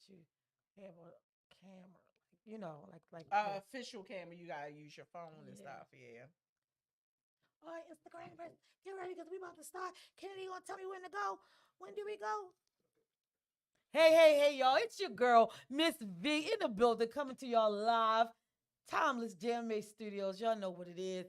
you have a camera, like this. Official camera, you gotta use your phone and Yeah. stuff. Yeah. All right, Instagram, get ready because we about to start. Kennedy gonna tell me when to go. When do we go? Hey, y'all. It's your girl, Miss V, in the building, coming to y'all live. Timeless JMA Studios. Y'all know what it is.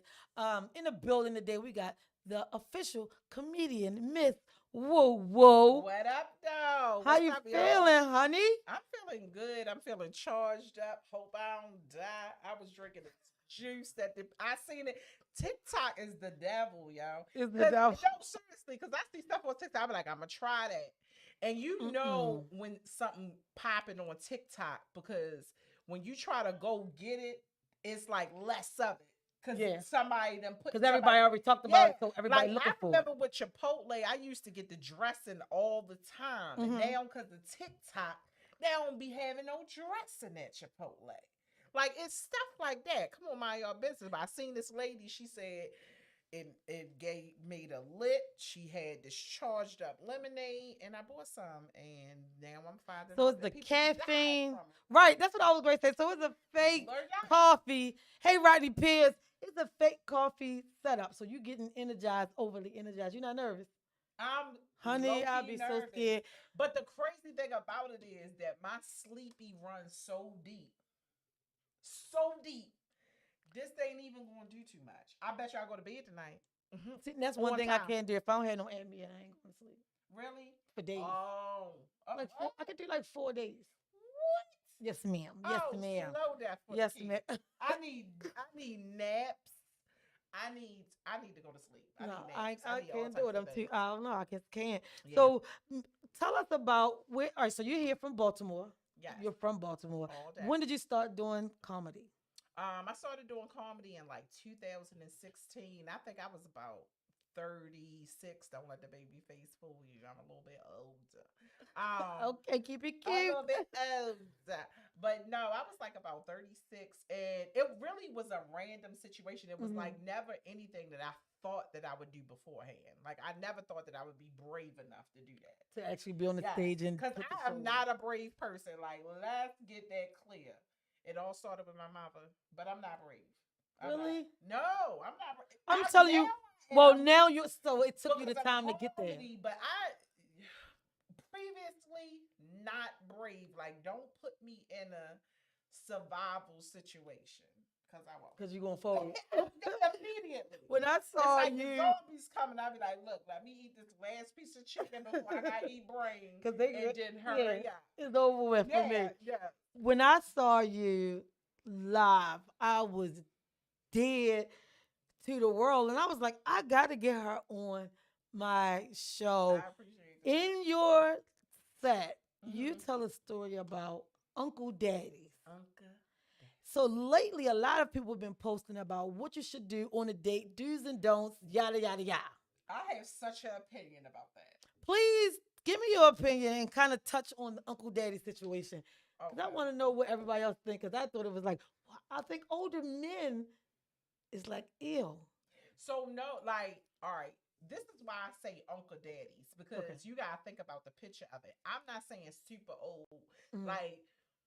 In the building today, we got the official comedian, Miss Whoa Whoa. What up, though? How What's you up, y'all? feeling, honey? I'm feeling good. I'm feeling charged up. Hope I don't die. I was drinking this juice I seen it. TikTok is the devil, yo. Is the Cause devil? no, seriously, cause I see stuff on TikTok. I'm like, I'm gonna try that. And you know Mm-mm. when something popping on TikTok because when you try to go get it, it's like less of it. Cause Yeah. somebody done put Because somebody. everybody already talked about Yeah, it, so everybody like looking I for it. remember with Chipotle, I used to get the dressing all the time, and Mm-hmm. now because of TikTok, they don't be having no dressing at Chipotle. Like it's stuff like that. Come on, mind your business. But I seen this lady. She said it gave made a lit. She had this charged up lemonade, and I bought some, and now I'm finding So out it's the that people died caffeine. from Right, that's what I was going to say. So it's a it. fake Learn that. coffee. Hey, Rodney Pierce, it's a fake coffee setup. So you getting energized, overly energized. You're not nervous. I'm Honey, low I'll key be so nervous. scared. But the crazy thing about it is that my sleepy runs so deep, so deep. This ain't even gonna do too much. I bet you I'll go to bed tonight. See, that's one On thing I time. can't do. If I don't have no Ambien, I ain't going to sleep Really? for days. Oh. Like What? I could do like 4 days. What? Yes, ma'am. Yes, Oh, ma'am. slow that for the Yes, ma'am. kids. I need naps. I need to go to sleep. I No, need I naps. I I need all can't do types it. of I'm too. things. I don't know. I just can't. Yeah. So, tell us about where. All right. So you're here from Baltimore. Yes. You're from Baltimore. All day. When did you start doing comedy? I started doing comedy in like 2016. I think I was about 36. Don't let the baby face fool you. I'm a little bit older. Okay, keep it A cute. little bit older. But no, I was like about 36. And it really was a random situation. It was Mhm. like never anything that I thought that I would do beforehand. Like I never thought that I would be brave enough to do that. To actually be on the Yes, stage and because put the I show am on. not a brave person. Like, let's get that clear. It all started with my mother, but I'm not brave. I'm not. Really? No, I'm not. I'm I'm telling now you. I Well, am now you. So it took you because the of time to get there. comedy, but I previously not brave. Like, don't put me in a survival situation because I won't. Because you're going forward. Immediately. When I It's saw like the you, zombies coming. I'll be like, look, let me eat this last piece of chicken before I gotta eat brain because they, and then yeah, hurry up. it's over with for me. Yeah, yeah. When I saw you live, I was dead to the world. And I was like, I got to get her on my show. I appreciate that. In your set, you Mm-hmm. tell a story about Uncle Daddies. Uncle Daddy. So lately, a lot of people have been posting about what you should do on a date, do's and don'ts, yada, yada, yada. I have such an opinion about that. Please give me your opinion and kind of touch on the Uncle Daddy situation. Because I Okay. want to know what everybody else thinks. Because I thought it was like, I think older men is like, ew. So no, like, all right. This is why I say Uncle Daddies Okay. because you gotta think about the picture of it. I'm not saying super old. Mhm. Like,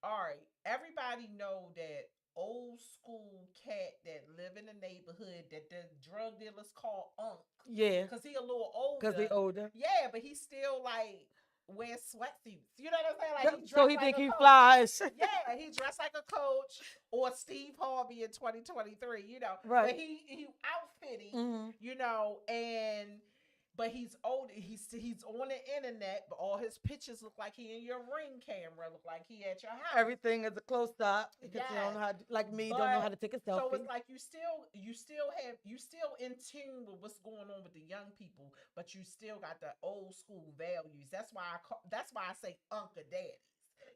all right, everybody know that old school cat that live in the neighborhood that the drug dealers call Unc Yeah, because he a little because they older. older. Yeah, but he still like wears sweatsuits. You know what I'm saying? Like he So dressed he like think a he coach. flies. Yeah, he dressed like a coach or Steve Harvey in 2023, Right. But he outfitty, Hmm. and but he's old. He's on the internet, but all his pictures look like he in your ring camera, look like he at your house. Everything is a close stop because you don't Yes. know how, like me, don't know how But to take a so selfie. it's like you still in tune with what's going on with the young people, but you still got the old school values. That's why I say Uncle Daddies.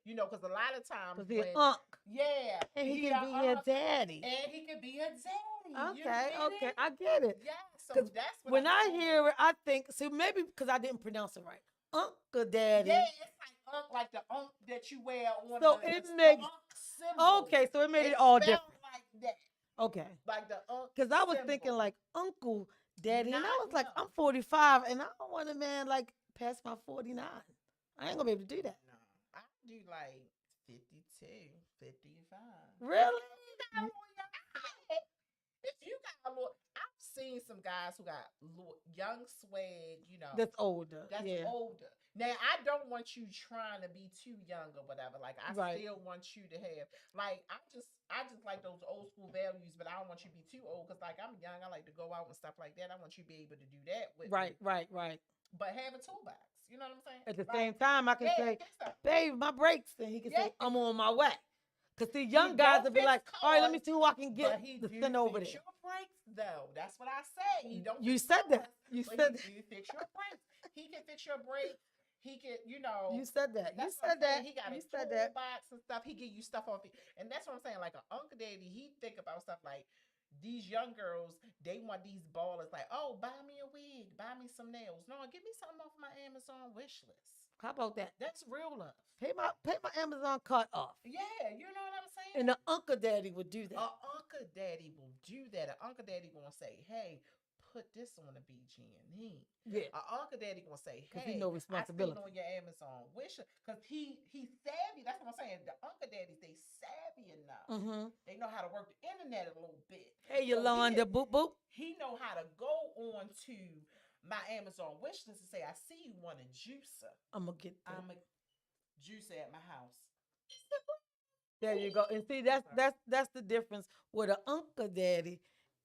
Because a lot of times Because he when unk yeah, and he he can a be your unc daddy. and he can be a daddy. You Okay, get okay, it? I get it. Yeah. So Because that's what when I'm I saying. hear it, I think, see, maybe because I didn't pronounce it right. Uncle Yeah, Daddy. it's like the unk that you wear on So it the makes, unk symbol. okay, so it made it It's all spelled different. like that, Okay. like the unk Because I was thinking symbol, like Uncle Daddy, and I not was like, him. I'm 45, and I don't want a man like past my 49. I ain't gonna be able to do that. No, I do like 52, 55. Really? Got a little young- If you got a little, I've seen some guys who got young swag, That's older. that's Yeah. older. Now I don't want you trying to be too young or whatever. Like I Right. still want you to have like I just like those old school values, but I don't want you to be too old because like I'm young. I like to go out and stuff like that. I want you to be able to do that with Right. me, Right. Right. but have a toolbox. You know what I'm saying? At the Like, same time, I can yeah, say, get stuff. babe, my brakes. And he can say, Yeah. I'm on my way. Because the He young guys don't will be fix like, all right, let me cars, see who I can But get he to do send over fix there. your brakes though. That's what I said. He don't. You fix said that. cars, You but said he do fix your brakes. He can fix your brakes. He can, you know. You said that. You That's what I'm said that. saying. He got You a said that. toolbox and stuff. He give you stuff off it, and that's what I'm saying. Like an Uncle Daddy, he think about stuff like these young girls. They want these ballers. Like, oh, buy me a wig, buy me some nails. No, give me something off my Amazon wish list. How about that? That's real love. Pay my Amazon cut off. Yeah, you know what I'm saying. And the Uncle Daddy would do that. Uncle Daddy will do that. An Uncle Daddy gonna say, "Hey, put this on the BG&E." Yeah. Uncle Daddy gonna say, Because "Hey, he know I responsibility. seen on your Amazon wish," because he's savvy. That's what I'm saying. The Uncle Daddies, they savvy enough. Mm-hmm. They know how to work the internet a little bit. Hey, So Yolanda, boop, boop. He know how to go on to my Amazon wish list and say, "I see you want a juicer. I'm going to get that. I'm a juicer at my house." There you go. And see, that's the difference with an Uncle Daddy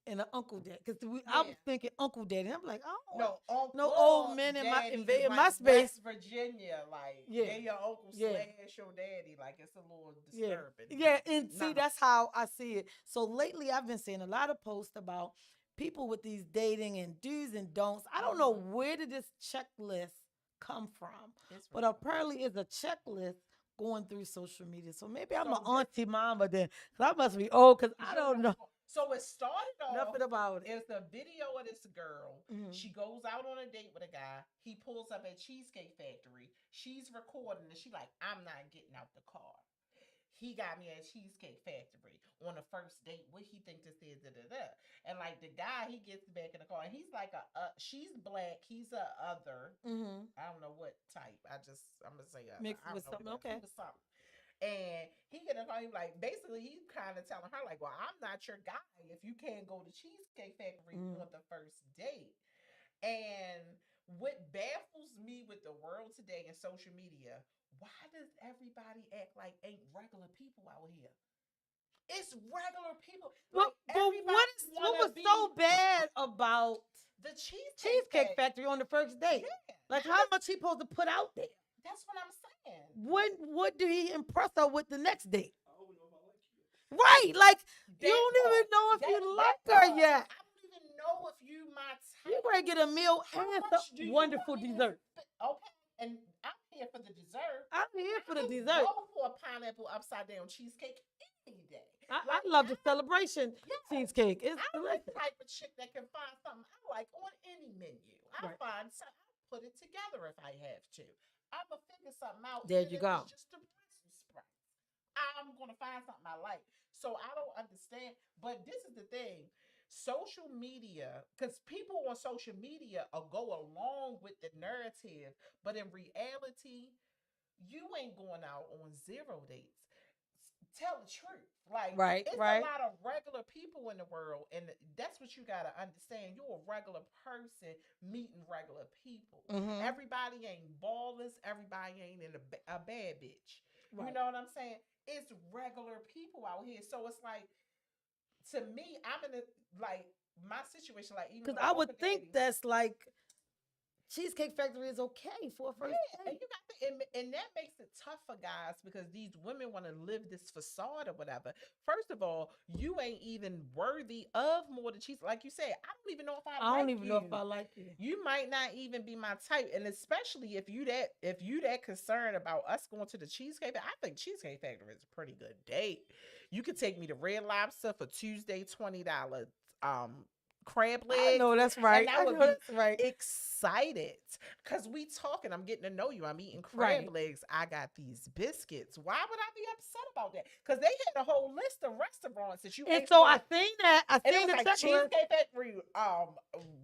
and an Uncle Daddy. Because I was Yeah. thinking Uncle Daddy. I'm like, oh, No, Uncle no old men in my Daddy invading like my space. West Virginia, like Yeah. they your uncle Yeah. slash your daddy. Like it's a little Yeah, disturbing. yeah, and see, Nah. that's how I see it. So lately, I've been seeing a lot of posts about people with these dating and do's and don'ts. I don't know where did this checklist come from, It's but real. apparently, it's a checklist going through social media. So maybe I'm So an auntie mama then, 'cause I must be old because I You don't know So it started off. nothing about it. It's a video of this girl. Mhm. She goes out on a date with a guy. He pulls up at Cheesecake Factory. She's recording and she like, "I'm not getting out the car. He got me at Cheesecake Factory on the first date. What he think this is? Da, da, da." And like the guy, he gets back in the car and he's like she's black. He's a other. Mm-hmm. I don't know what type. I'm gonna say Mixed I don't with know something, what. okay. He was something. And he get a call. He like basically he's kind of telling her like, "Well, I'm not your guy if you can't go to Cheesecake Factory Mm. on the first date." And what baffles me with the world today and social media, why does everybody act like ain't regular people out here? It's regular people. But, Like, but everybody what wanna was be so bad about the Cheesecake Cheesecake Factory on the first date? Yeah, Like, how much he supposed to put out there? that's what I'm saying. What do he impress her with the next date? Right, like you don't That even part. know if That- you that like her part. yet. I don't even know if you my type. You ready to get a meal How and much do some you wonderful want me to dessert. Okay, and I'm here for the dessert. I'm here for the I'll dessert. Go for a pineapple upside down cheesecake any day. I Like, love the celebration Yes. cheesecake. It's I'm the delicious. type of chick that can find something I like on any menu. I'll Right. find something. I'll put it together if I have to. I'm going to figure something out. There even you if go. It's just the Brussels sprouts. I'm going to find something I like. So I don't understand. But this is the thing. Social media, because people on social media will go along with the narrative, but in reality, you ain't going out on 0 dates. Tell the truth. Like, Right, it's right. a lot of regular people in the world, and that's what you got to understand. You're a regular person meeting regular people. Mhm. Everybody ain't ballers. Everybody ain't in a bad bitch. You Right. know what I'm saying? It's regular people out here. So it's like, to me, I'm in a, like, my situation, like, even Because with I would Uncle think Daddy, that's like Cheesecake Factory is okay for a first yeah, date. and you got and that makes it tough for guys because these women want to live this facade or whatever. First of all, you ain't even worthy of more than cheese. Like you said, I don't even know if I I don't like even know if you. I like you. You might not even be my type, and especially if you that concerned about us going to the Cheesecake. I think Cheesecake Factory is a pretty good date. You could take me to Red Lobster for Tuesday, $20 crab legs. I know that's right. I I would know be that's right. excited because we talking. I'm getting to know you. I'm eating crab Right. legs. I got these biscuits. Why would I be upset about that? Because they had a whole list of restaurants that you. And ain't so I supposed- seen that. I and it seen was the like checklist. Cheesecake Factory,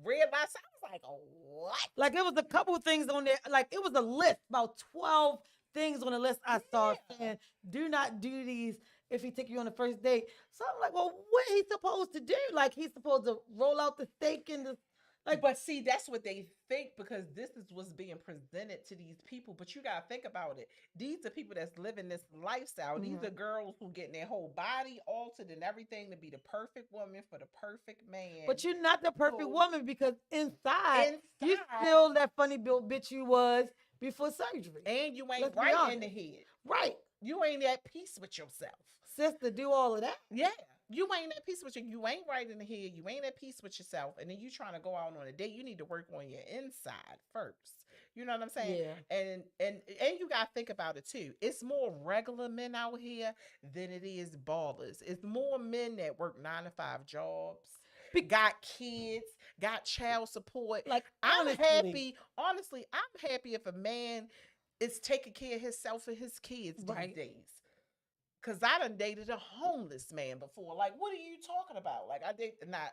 Red Lobster. I was like, what? Like it was a couple of things on there. Like it was a list about 12 things on the list I saw Yeah. saying, do not do these if he take you on the first date. So I'm like, well, what he supposed to do? Like, he's supposed to roll out the steak and the, like, But see, that's what they think because this is what's being presented to these people. But you gotta think about it. These are people that's living this lifestyle. These Mhm. are girls who getting their whole body altered and everything to be the perfect woman for the perfect man. but you're not the perfect So- woman because inside, you Inside- still that funny built bitch you was before surgery. and you ain't Let's be right in the honest. head. Right. You ain't at peace with yourself. Sister, do all of that. Yeah. You ain't at peace with you ain't right in the head. You ain't at peace with yourself. And then you trying to go out on a date. You need to work on your inside first. You know what I'm saying? Yeah. And you gotta think about it too. It's more regular men out here than it is ballers. It's more men that work 9 to 5 jobs, got kids, got child support. Like, I'm honestly, honestly, I'm happy if a man is taking care of himself and his kids Right. these days. Cause I done dated a homeless man before. Like, what are you talking about? Like, I dated not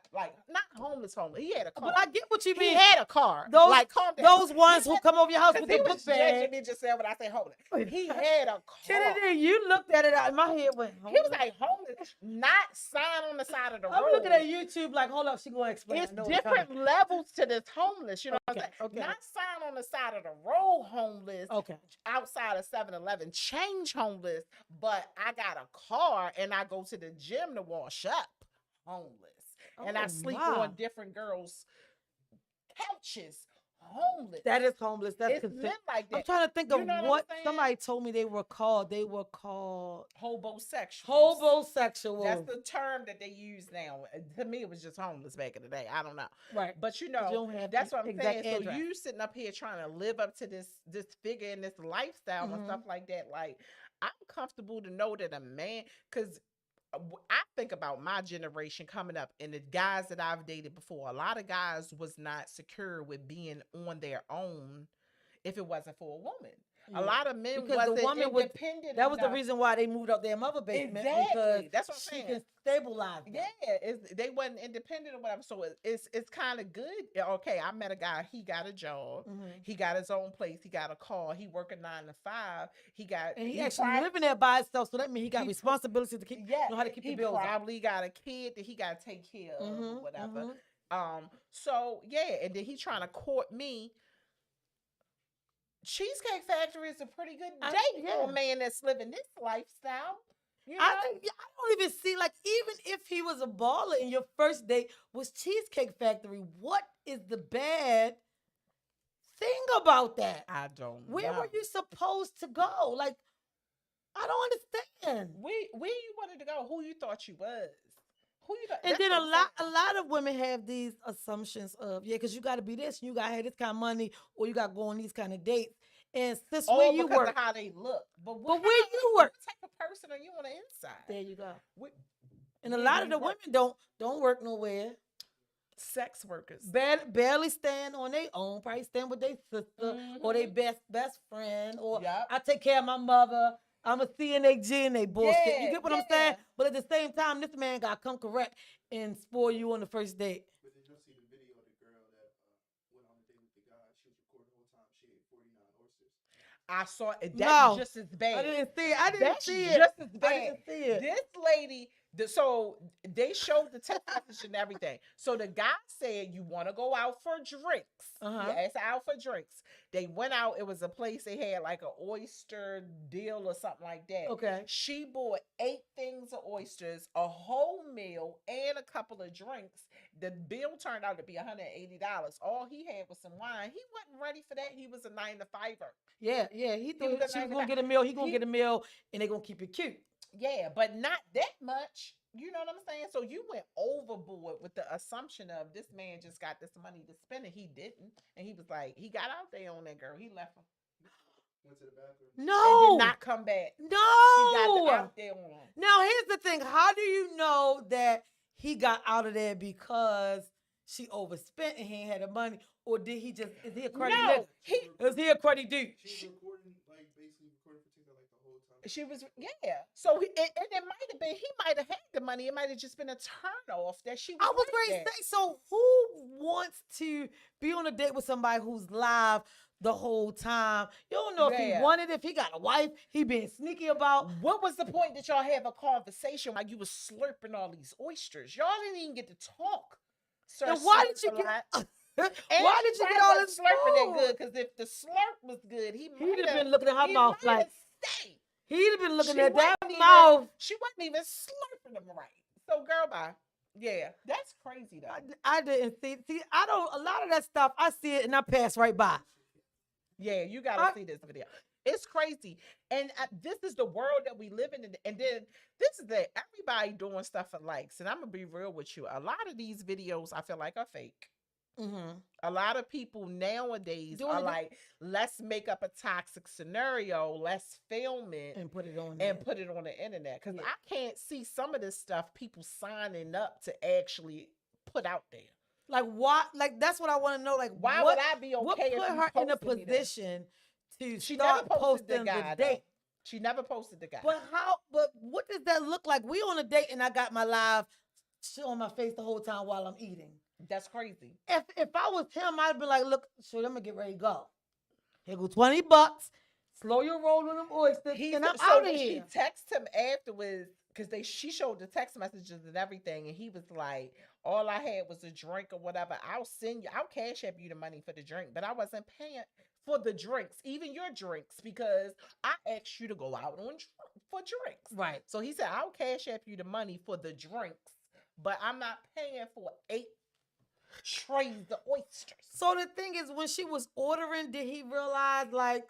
homeless. He had a car. But I get what you He mean. had a car. Those, like, calm down. those ones who come over your house 'Cause with he the was book bag. judging me just said when I say homeless. He had a car. Kennedy, you looked at it out in my head. Went, He was like homeless, not sign on the side of the I'm road. looking at YouTube like, hold up, she gonna explain. It's I know what's different coming. levels to this homeless. You know what Okay, I'm saying? okay. Not sign on the side of the road homeless. Okay. Outside of 7-Eleven, change homeless, but I got a car and I go to the gym to wash up homeless. And I Oh, sleep wow. on different girls' couches homeless. That is homeless. That's it's considered. men like that. I'm trying to think You of know what I'm what saying? somebody told me they were called. They were called Hobosexuals. hobosexual. That's the term that they use now. To me, it was just homeless back in the day. I don't know. right. But you 'Cause know, you don't have that's the what I'm exact saying. address. So you sitting up here trying to live up to this figure and this lifestyle and Mhm. stuff like that. Like, I'm comfortable to know that a man, because I think about my generation coming up and the guys that I've dated before. A lot of guys was not secure with being on their own if it wasn't for a woman. Yeah. A lot of men Because the wasn't woman would- independent. That was the enough. reason why they moved out their mother basement. Exactly. Because That's what I'm she saying. can stabilize them. Yeah, they wasn't independent or whatever. So it's kind of good. Yeah, okay, I met a guy. He got a job. Mhm. He got his own place. He got a car. He working 9 to 5. He got And he actually prob- living there by himself, so that means he got he- responsibility to keep Yeah, know how to keep he the bills up. probably got a kid that he got to take care of or Mhm, whatever. mhm. So yeah, and then he trying to court me. Cheesecake Factory is a pretty good I- date for yeah. a man that's living this lifestyle. You know? I don't even see, like, even if he was a baller and your first date was Cheesecake Factory, what is the bad thing about that? I don't Where know. were you supposed to go? Like, I don't understand. Where you wanted to go? Who you thought you was? Who you thought? And that's then what I'm a saying. lot of women have these assumptions of, yeah, because you got to be this, and you got to have this kind of money, or you got to go on these kind of dates. And sis, where All you because work, of how they look. But where you work, what type of person are you on the inside? there you go. What- And a where lot do of you the work? women don't work nowhere. Sex workers. Barely stand on their own. Probably stand with their sister or their best friend. Or Yep. I take care of my mother. I'm a CNAG and they bullshit. You Yeah, get what I'm saying? yeah. But at the same time, this man got to come correct and spoil you on the first date. But did you see the video of the girl that went on a date with the guy? She was recording the whole time. She ate 49 oysters. I saw it. No, That's just as bad. I didn't see it. I didn't That's see it. just as I bad. didn't see it. This lady, so they showed the text message and everything. So the guy said, "You want to go out for drinks?" Uh-huh. He asked her out for drinks. They went out. It was a place they had like an oyster deal or something like that. Okay. She bought 8 things of oysters, a whole meal, and a couple of drinks. The bill turned out to be $180. All he had was some wine. He wasn't ready for that. He was a 9 to 5er. Yeah. He thought was a she was 9 to going to 5. get a meal. He going He- to get a meal and they going to keep it cute. Yeah, but not that much. You know what I'm saying? So you went overboard with the assumption of this man just got this money to spend and he didn't. And he was like, he got out there on that girl. He left her. Went to the bathroom. No. And did not come back. He No. got out there on him. Now, here's the thing. How do you know that he got out of there because she overspent and he ain't had the money? Or did he just, is he a cruddy No, nigga? Is he a cruddy dude? She was recording, like basically recording for TikTok like the whole time. She was, yeah. So and it might have been, he might have had the money. It might have just been a turnoff that she was. I was like going to that. say, so who wants to be on a date with somebody who's live the whole time? You don't know if he Yeah. wanted, if he got a wife, he being sneaky about. What was the point that y'all have a conversation while you was slurping all these oysters? Y'all didn't even get to talk. Sir And why Slurp did you a get? lot. Why did you get all this slurping that food? good? Because if the slurp was good, He'd have been he looking at her mouth might like have stayed. he'd have been looking She at that wasn't even- mouth. She wasn't even slurping them right. So, girl, bye. Yeah, that's crazy though. I didn't see. I don't. A lot of that stuff I see it and I pass right by. Yeah, you gotta I- see this video. It's crazy, and this is the world that we live in. And then this is that everybody doing stuff for likes. And I'm gonna be real with you. A lot of these videos I feel like are fake. Mm-hmm. A lot of people nowadays Doing are it- like, let's make up a toxic scenario, let's film it And put it on. and there. put it on the internet. Because Yeah. I can't see some of this stuff people signing up to actually put out there. Like why? Like that's what I want to know. Like Why what? would I be okay What if put you her in a posted me this? position to She never start posted the posting guy, the though. date? She never posted the guy. But how? But what does that look like? We on a date and I got my live showing my face the whole time while I'm eating. That's crazy. If I was him, I'd be like, look, shoot, I'm gonna get ready to go. Here go $20. Slow your roll on them oysters, and I'm out of did here. She text him afterwards because she showed the text messages and everything, and he was like, "All I had was a drink or whatever. I'll cash app you the money for the drink, but I wasn't paying for the drinks, even your drinks, because I asked you to go out for drinks." Right. So he said, "I'll cash app you the money for the drinks, but I'm not paying for 8 trays of oysters." So the thing is, when she was ordering, did he realize, like,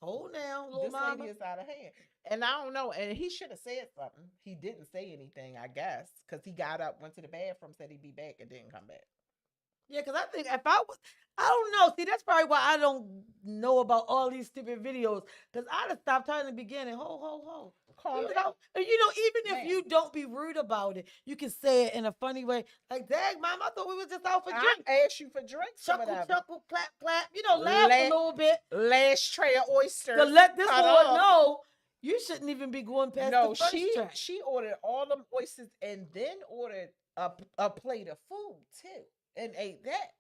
hold down, little This mama? lady is out of hand. And I don't know. And he should have said something. He didn't say anything, I guess, because he got up, went to the bathroom, said he'd be back, and didn't come back. Yeah, because I think if I was, I don't know. See, that's probably why I don't know about all these stupid videos. Because I'd have stopped her in the beginning. Ho. Calm You down. know, and you know, even if Man. you don't be rude about it, you can say it in a funny way. Like, dang, mom, I thought we was just out for drinks. I asked you for drinks or Chuckle, whatever. chuckle, clap, clap. You know, laugh a little bit Last tray of oysters. to let this cut one off. know you shouldn't even be going past No, the first tray. she ordered all them oysters and then ordered a plate of food too, and ate that.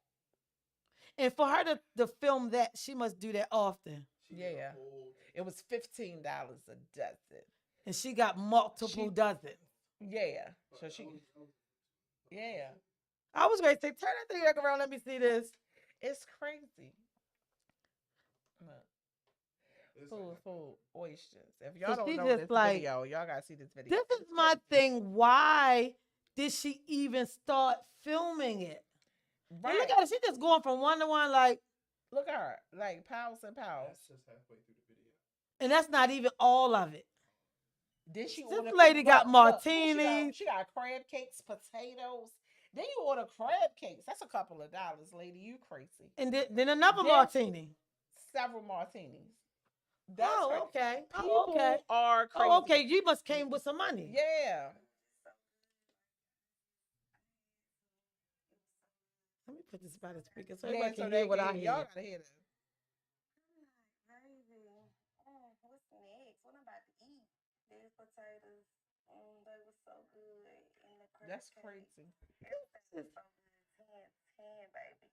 And for her to film that, she must do that often. She did a Yeah. whole- It was $15 a dozen. And she got multiple She- dozens. Yeah. So I she, was- yeah, I was going to say, turn that thing back around. Let me see this. it's crazy. Look. listen, Full oysters. If y'all So don't she know just this like- video, y'all gotta see this video. This is my thing. Why did she even start filming it? And right. look at her. She just going from one to one, like, Look at her, like pounds and pounds. That's just halfway through the video. and that's not even all of it. Then she This ordered lady got look, martinis. She got crab cakes, potatoes. Then you order crab cakes. That's a couple of dollars, lady. You crazy. And then another Then- martini. Several martinis. That's Oh, right. okay. People Oh, okay. are crazy. Oh, okay. You must came with some money. Yeah. Let me put this by the speaker so Yeah, everybody so can they hear what I can- hear. y'all gotta hear this. Crazy. What's next? What I'm about to eat? These potatoes. They were so good. And the crab That's cake. crazy. Everything was so good. 10, baby.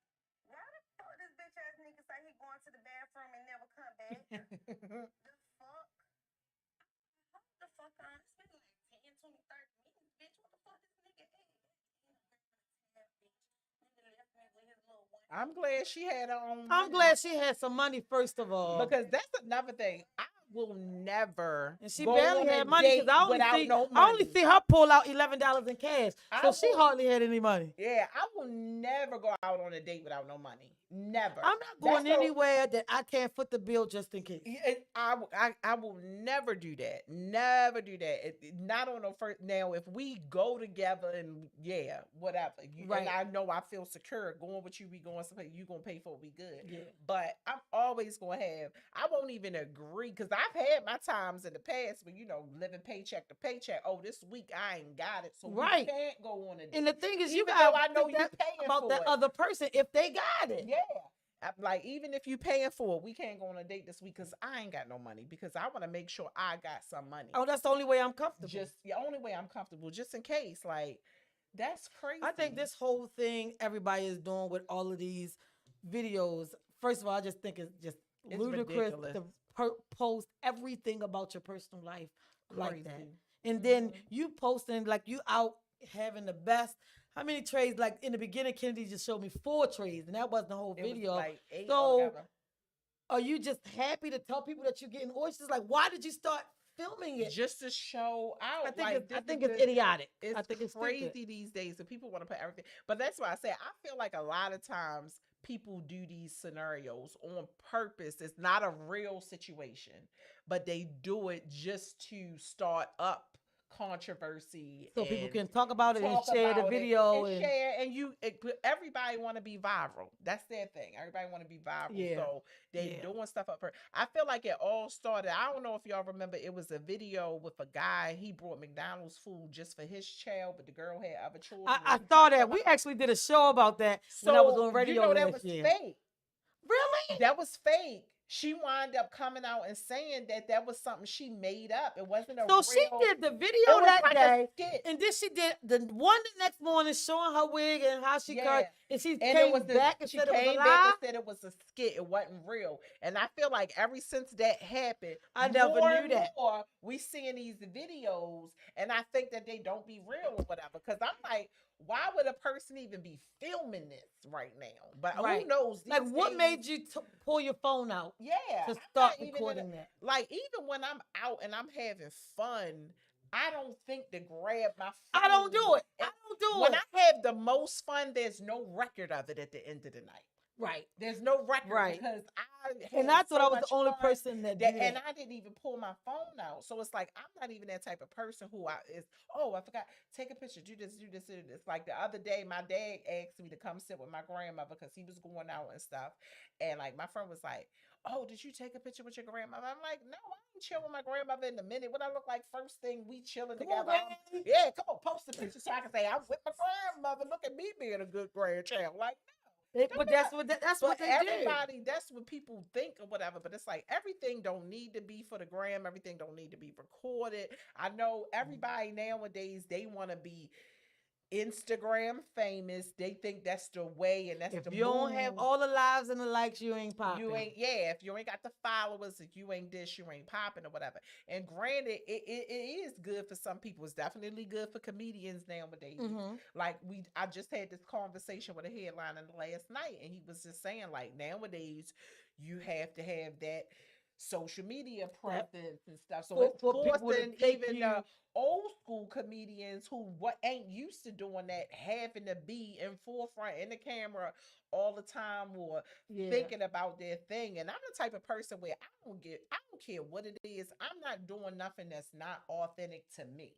Why the fuck this bitch ass nigga say he going to the bathroom and never come back? The fuck? Hold the fuck on. It's been like 10, 20, 30 minutes, bitch. What the fuck this nigga at? Nigga left me with his little one. I'm glad she had her own. I'm money. glad she had some money first of all. Because that's another thing. I will never. And she go barely on a had money date because I without only see no I only money. see her pull out $11 in cash, I so she will- hardly had any money. Yeah, I will never go out on a date without no money. Never. I'm not going That's the- anywhere that I can't foot the bill just in case. I will never do that. Never do that. Not on the first. Now, if we go together and yeah, whatever. Right. And I know I feel secure going with you. We going somewhere. You gonna pay for it. We good. Yeah. But I'm always gonna have. I won't even agree because I've had my times in the past where living paycheck to paycheck. Oh, this week I ain't got it, so Right. we can't go on a date. And the thing is, you Even got though I know think you that paying about for that it. other person if they got it. Yeah. Like, even if you paying for it, we can't go on a date this week because I ain't got no money, because I want to make sure I got some money. Oh, that's the only way I'm comfortable. Just the only way I'm comfortable, just in case. Like, that's crazy. I think this whole thing everybody is doing with all of these videos. First of all, I just think it's just It's ludicrous ridiculous. to post everything about your personal life like that. Crazy. And then Mhm. you posting like you out having the best. How many trays? Like in the beginning, Kennedy just showed me 4 trays, and that wasn't the whole It was video. like 8 So, altogether. are you just happy to tell people that you're getting oysters? Like, why did you start filming it? Just to show out. I think like, it's, I this think is it's the- idiotic. It's I think it's crazy stupid. these days, and people want to put everything. But that's why I say I feel like a lot of times people do these scenarios on purpose. It's not a real situation, but they do it just to start up controversy, So people and can talk about it and talk share the about it video and and share. And everybody want to be viral. That's their thing. Everybody want to be viral. Yeah. So they Yeah. doing stuff up for. I feel like it all started. I don't know if y'all remember. It was a video with a guy. He brought McDonald's food just for his child, but the girl had other children. I He saw talked that. We about- actually did a show about that when I was on radio you know, that last was year. fake. Really? That was fake. She wound up coming out and saying that was something she made up. It wasn't a So real. she did the It video was that like day, a skit. and then she did the one the next morning showing her wig and how she Yeah. cut, and she And came it was back and she said it was a came back lie. and said it was a skit. It wasn't real. And I feel like ever since that happened, I never more knew and that. more we seeing these videos, and I think that they don't be real or whatever. Because I'm like, why would a person even be filming this right now? But who Right. knows? Like, these what days- made you pull your phone out Yeah, to I'm start not even in recording a- that? Like, even when I'm out and I'm having fun, I don't think to grab my phone. I don't do it. I don't do When it. I have the most fun, there's no record of it at the end of the night. Right. There's no record, Right. because I had And I thought so I was much the only fun person that that, did and that. I didn't even pull my phone out. So it's like, I'm not even that type of person who I forgot, take a picture, do this, do this, do this. Like the other day, my dad asked me to come sit with my grandmother because he was going out and stuff. And like my friend was like, oh, did you take a picture with your grandmother? I'm like, no, I ain't chill with my grandmother in a minute. What I look like first thing we chilling Come on, together. Granny. Yeah, come on, post a picture so I can say I'm with my grandmother. Look at me being a good grandchild. Like, But that's what that's what but they did. everybody, that's what people think or whatever. But it's like everything don't need to be for the gram. Everything don't need to be recorded. I know everybody nowadays, they want to be Instagram famous. They think that's the way, and that's If the you don't have move. all the lives and the likes, you ain't popping. You ain't, yeah. If you ain't got the followers, if you ain't this, you ain't popping or whatever. And granted, it is good for some people. It's definitely good for comedians nowadays. Mhm. Like I just had this conversation with a headliner last night, and he was just saying like nowadays you have to have that social media presence and stuff. So it's For people to forcing take even you- the old school comedians who ain't used to doing that, having to be in forefront in the camera all the time, or Yeah. thinking about their thing. And I'm the type of person where I don't care what it is. I'm not doing nothing that's not authentic to me.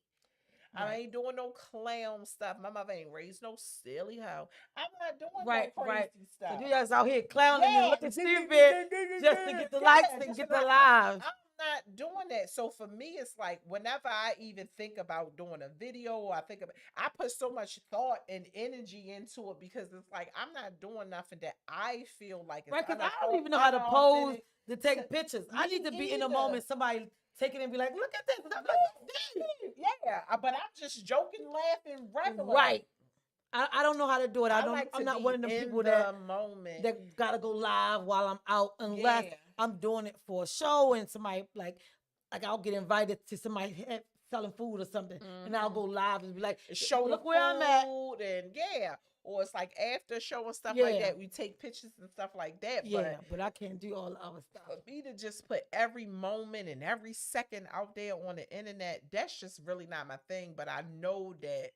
I Right. ain't doing no clown stuff. My mother ain't raised no silly hoe. I'm not doing Right, no crazy right. stuff. So you guys out here clowning and looking just stupid just to get the likes and just get to the like- lives. I'm not doing that. So for me, it's like whenever I even think about doing a video, or I put so much thought and energy into it, because it's like I'm not doing nothing that I feel like is Right, because I don't even know how to pose unauthentic. to take pictures. I Me need to be in a either. moment, somebody take it and be like, look at this. And I'm like, Yeah, but I'm just joking, laughing, regular. right. I don't know how to do it. I like I'm to not be one of them in people the that moment. gotta go live while I'm out unless Yeah. I'm doing it for a show and somebody like I'll get invited to somebody selling food or something, and I'll go live and be like, Show look the where I'm at. food, and or it's like after show and stuff like Yeah. that. We take pictures and stuff like that. Yeah, but I can't do all the other stuff. But for me to just put every moment and every second out there on the internet, that's just really not my thing. But I know that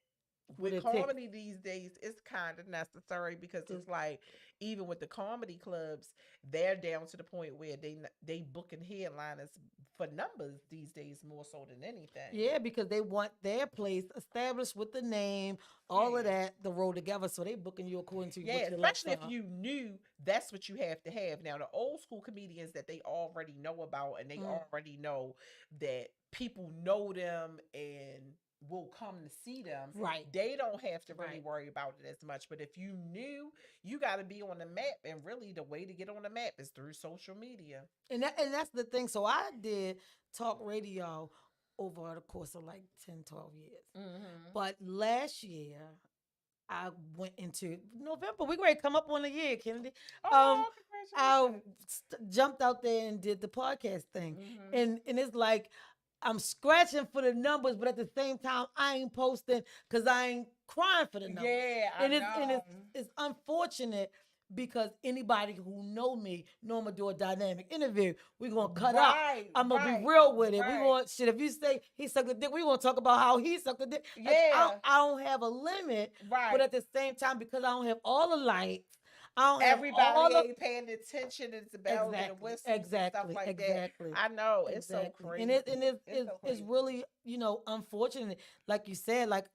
What with it take. comedy these days, it's kind of necessary, because it's like even with the comedy clubs, they're down to the point where they booking headliners for numbers these days more so than anything. Yeah, because they want their place established with the name, all of Yeah. that, the roll together. So they booking you according to Yeah, what your likes especially if are. you knew that's what you have to have. Now, the old school comedians that they already know about, and they already know that people know them, and will come to see them. Right. They don't have to really Right. worry about it as much. But if you knew, you got to be on the map, and really the way to get on the map is through social media. And that's the thing. So I did talk radio over the course of like 10, 12 years. Mm-hmm. But last year, I went into November. We ready to come up on a year, Kennedy. I Congratulations. jumped out there and did the podcast thing. Mhm. And it's like I'm scratching for the numbers, but at the same time, I ain't posting because I ain't crying for the numbers. Yeah, and I know. it's unfortunate because anybody who know me know I'm gonna do a dynamic interview. We're gonna cut up. Right, I'm gonna right, be real with it. right. We want shit. If you say he sucked a dick, we gonna talk about how he sucked a dick. Like, Yeah. I don't have a limit, Right. but at the same time, because I don't have all the lights, I don't have all Everybody the ain't paying attention. It's the bells and the whistles and exactly, stuff like exactly. that. I know. It's so Exactly. crazy. And it's so it's crazy. really, unfortunate. Like you said, like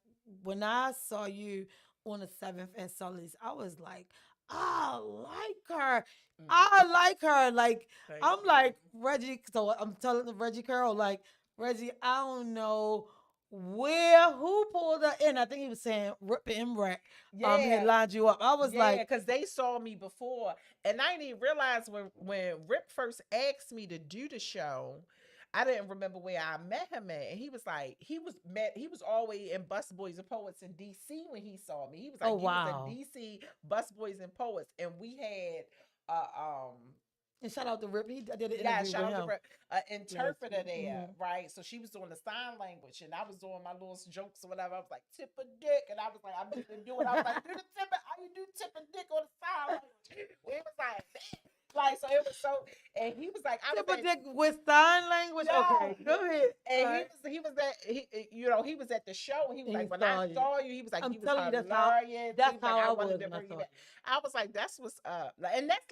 when I saw you on the 7th at Sully's, I was like, I like her. I like her. Like Thank I'm you. like Reggie. So I'm telling Reggie Curl, like Reggie, I don't know who pulled her in. I think he was saying Rip and Rack had lined you up. I was like, because they saw me before, and I didn't even realize when Rip first asked me to do the show. I didn't remember where I met him at. And he was like, he was always in Bus Boys and Poets in DC when he saw me. He was like, Oh, he wow. was at DC Bus Boys and Poets, and we had and shout out to Rip. He did an interview yeah, with shout him. out to Rip, interpreter there, Mhm. right? So she was doing the sign language, and I was doing my little jokes or whatever. I was like, tip a dick, and I was like, I'm going to do it. I was like, do the tip, how you do tip a dick on the sign language? It was like, like, so it was so, and he was like, I was Tip a like, dick with sign language. Yeah. Okay, go ahead. and All right. he was at the show, and he was And he like, when saw I you. saw you, he was like, I'm you was telling you, that's how- hilarious. that's He was like, how I wanted was to when I bring you saw back. I was like, that's what's up. Like, and that's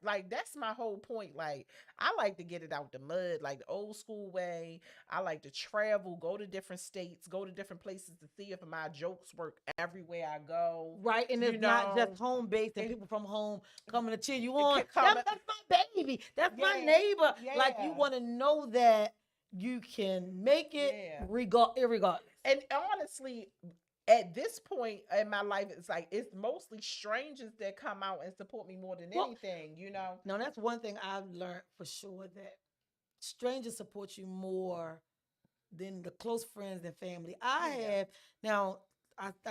like that's my whole point. Like, I like to get it out the mud, like the old school way. I like to travel, go to different states, go to different places to see if my jokes work everywhere I go. Right, and it's You not just know, home based and it- people from home coming to cheer you it on. can come- That's my baby. That's my Yeah, neighbor. Like you yeah. want to know that you can make it Yeah. irregardless. And honestly, at this point in my life, it's like it's mostly strangers that come out and support me more than Well- anything, you know. Now that's one thing I've learned for sure, that strangers support you more than the close friends and family. I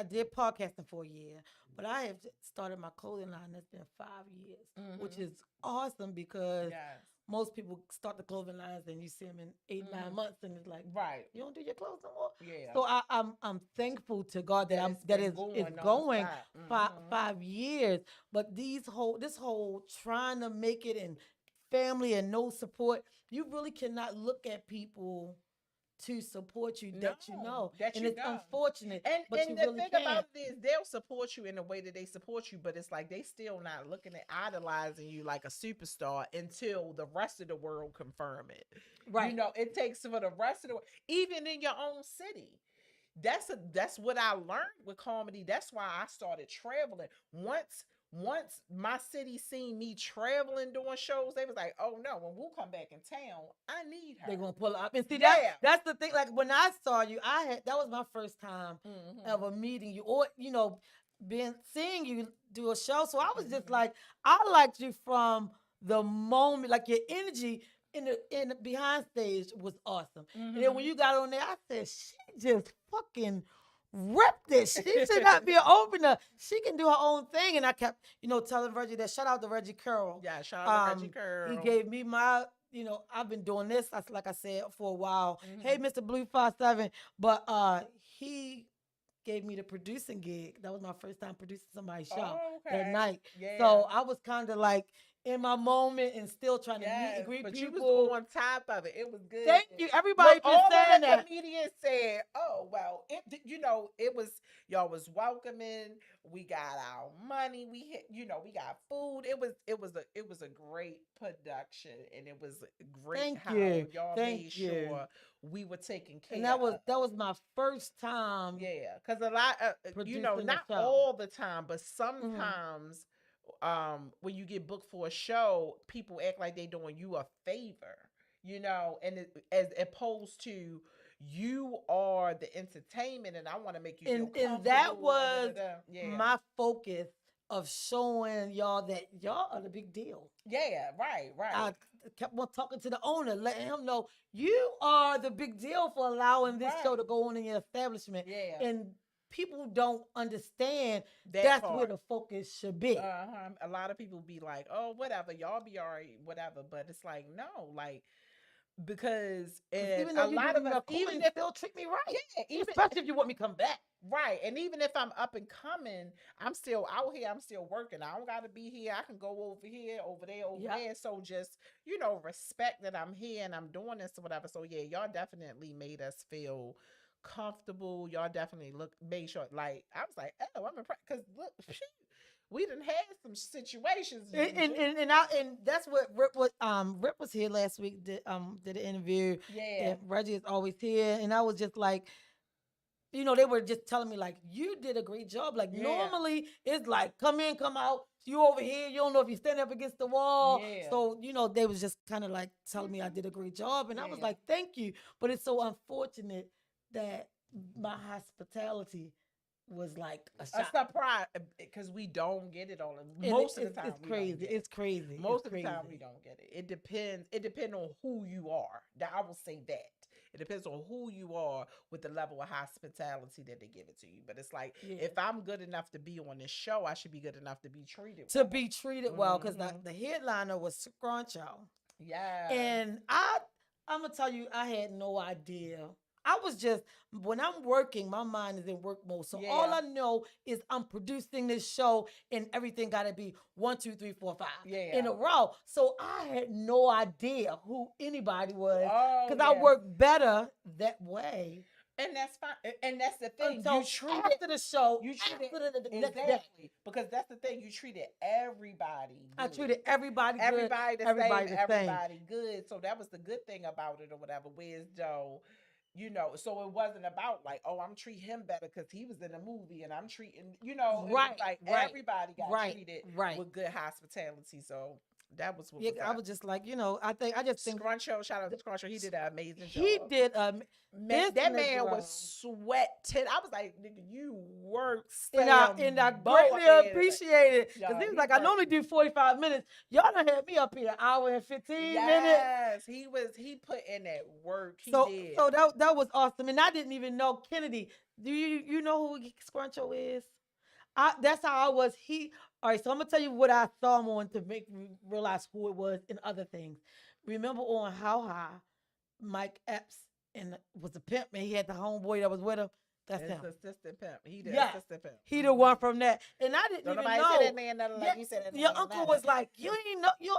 did podcasting for a year, but I have started my clothing line. That's been 5 years, which Mhm. is awesome because Yes. most people start the clothing lines and you see them in 8-9 Mhm. months, and it's like, Right. you don't do your clothes no more. Yeah. So I'm thankful to God that it's that been is it's nonstop. going Mhm. 5 years. But this whole trying to make it in family and no support, you really cannot look at people to support you that you No, know, that and you it's know. unfortunate. And but and you the really thing can't. about it is they'll support you in the way that they support you, but it's like they still not looking at idolizing you like a superstar until the rest of the world confirm it. Right. You know, it takes for the rest of the even in your own city. That's what I learned with comedy. That's why I started traveling. Once my city seen me traveling doing shows, they was like, "Oh no, when we'll come back in town, I need her." They're gonna pull up and see Yeah. that's the thing. Like when I saw you, that was my first time Mhm. ever meeting you, or seeing you do a show. So I was just Mhm. like, I liked you from the moment, like your energy in the behind stage was awesome. And then when Mhm. you got on there, I said, she just fucking ripped it. She should not be an opener. She can do her own thing. And I kept, telling Reggie that. Shout out to Reggie Curl. Yeah, shout out to Reggie He Curl. gave me my, I've been doing this, like I said, for a while. Mhm. Hey, Mr. Blue 57. But he gave me the producing gig. That was my first time producing somebody's show that night. Yeah. So I was kind of like in my moment and still trying to meet Yes, and greet but people. you was on top of it. It was good. Thank you. Everybody Look, been all saying of the that. comedians said, "Oh well, it was y'all was welcoming. We got our money. We hit, we got food. It was a great production, and it was great Thank how you. y'all Thank made you. sure we were taking care. And that of. was my first time. Yeah, because a lot, Producing a not show. all the time, but sometimes, when you get booked for a show, people act like they doing you a favor, and as opposed to, you are the entertainment, and I want to make you feel And comfortable. that was yeah, my focus of showing y'all that y'all are the big deal. yeah, right, right. I kept on talking to the owner, letting him know you are the big deal for allowing this show Right. to go on in your establishment. Yeah. And people don't understand That that's where part. the focus should be. A lot of people be like, "Oh, whatever, y'all be all right, whatever." But it's like, no, like because 'Cause and even a though you lot do of me us, a cool, even you if still treat me right. yeah, even Especially if you want me to come back. right, and even if I'm up and coming, I'm still out here. I'm still working. I don't got to be here. I can go over here, over there, over Yep. there. So just respect that I'm here and I'm doing this or whatever. So yeah, y'all definitely made us feel comfortable. Y'all definitely made sure. Like I was like, oh, I'm impressed because look, shoot, we done had some situations. And that's what Rip was here last week, did an interview. Yeah. And Reggie is always here. And I was just like, they were just telling me like, you did a great job. Like Yeah. normally it's like come in, come out. You over here, you don't know if you stand up against the wall. Yeah. So they was just kind of like telling me I did a great job, and I was Yeah. like, thank you. But it's so unfortunate that my hospitality was like a A shot. surprise because we don't get it all. And Most of the it's time, it's we don't crazy. get it. It's crazy. Most It's of the time we crazy. don't get it. It depends. It depends on who you are. That I will say that. It depends on who you are with the level of hospitality that they give it to you. But it's like Yeah. if I'm good enough to be on this show, I should be good enough to be treated To well. be treated well, because Mhm. the headliner was Scruncho. Yeah. And I'm gonna tell you, I had no idea. I was just when I'm working, my mind is in work mode. So all Yeah. I know is I'm producing this show, and everything got to be 1, 2, 3, 4, 5 Yeah. in a row. So I had no idea who anybody was Oh, because I yes. work better that way. And that's fine. And that's the thing. Until You treat after the show, you treat it after the next day, exactly because that's the thing. You treated everybody. I good. treated everybody good. everybody the everybody same, the same. everybody good. So that was the good thing about it or whatever. Whereas though, so it wasn't about like, oh, I'm treating him better because he was in a movie and I'm treating, it was Right, like right, everybody got right, treated right. with good hospitality. So that was what Yeah, was I up. was just like, I just think Scruncho, shout out to Scruncho. He did an amazing he job. did. Man, that man Negro. was sweating. I was like, nigga, you work. And I greatly appreciate it. Yeah, Because he was he like, I worked. normally do 45 minutes. Y'all done had me up here an hour and 15 minutes. Yes, he put in that work. He So did. so that was awesome. And I didn't even know Kennedy. Do you know who Scruncho is? That's how I was. All right, so I'm gonna tell you what I saw him on to make me realize who it was and other things. Remember on How High, Mike Epps was a pimp, and he had the homeboy that was with him. That's His him. assistant pimp. He the Yeah. assistant pimp. He the one from that, and I didn't Don't even nobody know. say that man nothing like you said that Your man uncle nothing. was like, you ain't know you.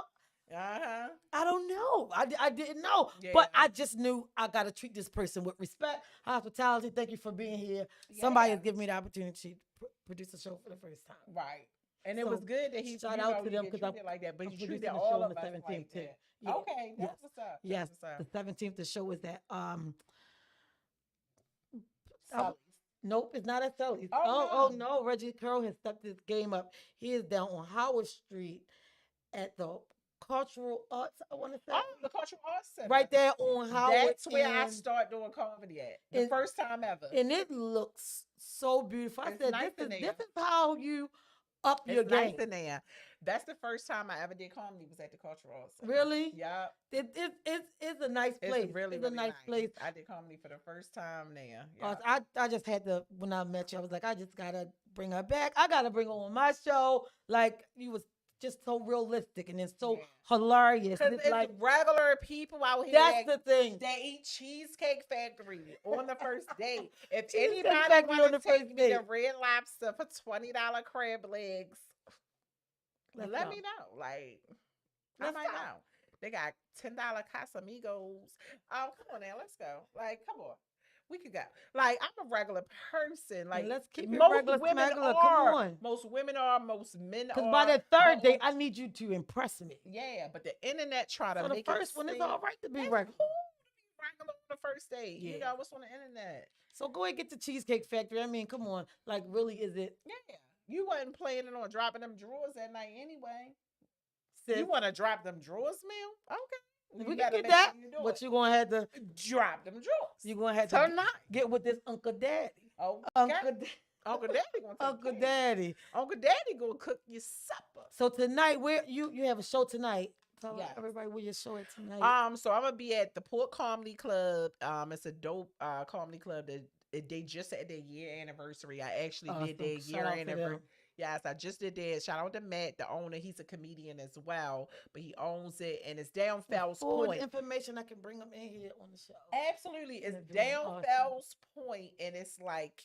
Uh-huh. I don't know. I didn't know, Yeah. but I just knew I gotta treat this person with respect, hospitality. Thank you for being here. Somebody Yeah. has given me the opportunity to produce a show for the first time. Right. And it So, was good that he shout out to them because because like that, but I'm he producing treated the all show on of the us 17th like too. that. Yeah. Okay, that's Yes. what's up. Yes, That's what's the up. 17th. The show is at Sully's. nope, it's not at Sully's. Oh, Oh no, Reggie Curl has stepped this game up. He is down on Howard Street at the Cultural Arts. I want to say Oh, the Cultural Arts Center. right there on Howard. That's where I and- start doing comedy at. The and- first time ever. and it looks so beautiful. I It's said, nice this in is there. how you up your It's game. nice in there. That's the first time I ever did comedy was at the Cultural Arts Center. Really? Yeah. It's a nice place. It's really, it's a really nice place. I did comedy for the first time there. Yeah. I just had to, when I met you, I was like, I just gotta bring her back. I gotta bring her on my show. Like, you was just so realistic and it's so Yeah. hilarious. Because And it's it's like, regular people out here that's the thing. that eat Cheesecake Factory on the first date. If Cheesecake anybody Factory on want the to take first me date. to Red Lobster for $20 crab legs, Let's let go. me know. Like, I Let's might go. know. They got $10 Casamigos. Oh, come on now, let's go. Like, come on. We could go. Like, I'm a regular person. Like, let's keep it most regular, women smagular. are. Come on. Most women are. Most men are. Because by that third but date, I need you to impress me. yeah, but the internet try to So the make first it one is seem all right to be it's regular. cool to be regular on the first date. Yeah. You know what's on the internet. So go ahead and get the Cheesecake Factory. I mean, come on. Like, really, is it? Yeah, you wasn't planning on dropping them drawers that night anyway. Sis, You want to drop them drawers, Mel? Okay. You We can better get make that, sure you do but it. you're gonna have to. Drop them drawers. You're gonna have to Tonight. get with this Uncle Daddy. Oh, Uncle, Uncle Daddy gonna take Uncle care. Daddy. Uncle Daddy gonna cook your supper. So tonight, where you have a show tonight? Tell Yes. everybody where your show at tonight. So I'm gonna be at the Port Comedy Club. It's a dope comedy club that they just had their year anniversary. I actually did So their shout year out to anniversary. them. Yes, I just did that. Shout out to Matt, the owner. He's a comedian as well, but he owns it, and it's down Fells Full Point. information I can bring them in here on the show. Absolutely, it's They're doing down awesome. Fells Point, and it's like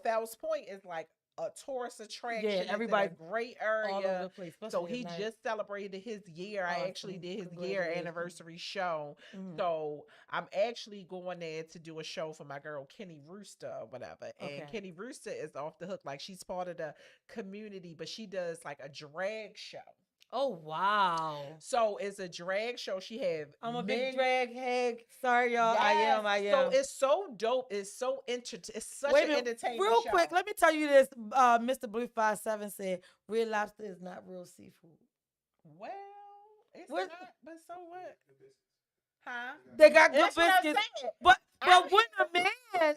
Fells Point is like a tourist attraction. It's in everybody- a great All over area. the place. So especially he at night. just celebrated his year. I actually Awesome. did his year Congratulations. anniversary show. Mhm. So I'm actually going there to do a show for my girl Kenny Rooster or whatever. And Okay. Kenny Rooster is off the hook. Like she's part of the community, but she does like a drag show. Oh wow! So it's a drag show. She have I'm a men- big drag hag. Sorry, y'all. Yes. I am. So it's so dope. It's so It's such Wait a an minute, entertaining real show. quick. Let me tell you this. Mr. Blue 57 said real lobster is not real seafood. Well, it's What- not. But so what? Huh? They got good That's what I'm biscuits, saying. but I- when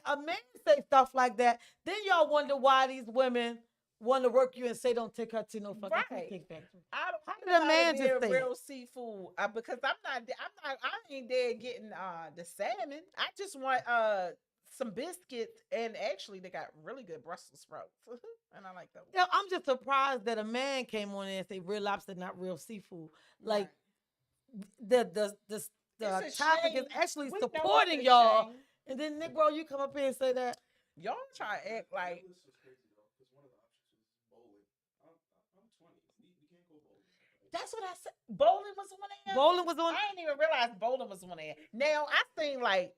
a man say stuff like that, then y'all wonder why these women want to work you and say don't take her to no fucking Right. Cheesecake Factory. I don't How think did a about man it just being say it? real seafood because I ain't there getting the salmon. I just want some biscuits, and actually they got really good Brussels sprouts, and I like those. Yeah, I'm just surprised that a man came on there and say real lobster not real seafood. Like the It's a topic is shame. actually We know it's supporting a y'all, shame. and then Negro, you come up here and say that. Y'all try to act like That list was crazy though, because one of the options was bowling. I'm 20. We can't go bowling. that's what I said. Bowling was one of them. Bowling was on. I didn't even realize bowling was one of them. Now I seen like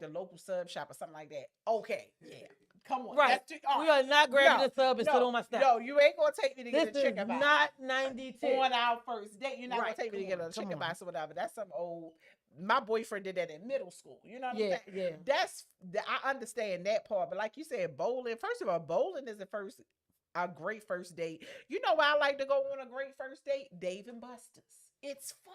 the local sub shop or something like that. Okay, yeah, come on, Right. That's too, We are not grabbing No, the sub and sit on my step. No, you ain't gonna take me to This get a is chicken box. not 92. On our first date. You're not Right, gonna take me to come get on, a come chicken on. box or whatever. That's some old. My boyfriend did that in middle school. You know what I'm Yeah, saying? yeah. I understand that part, but like you said, bowling. First of all, bowling is a great first date. You know why I like to go on a great first date? Dave and Buster's. It's fun.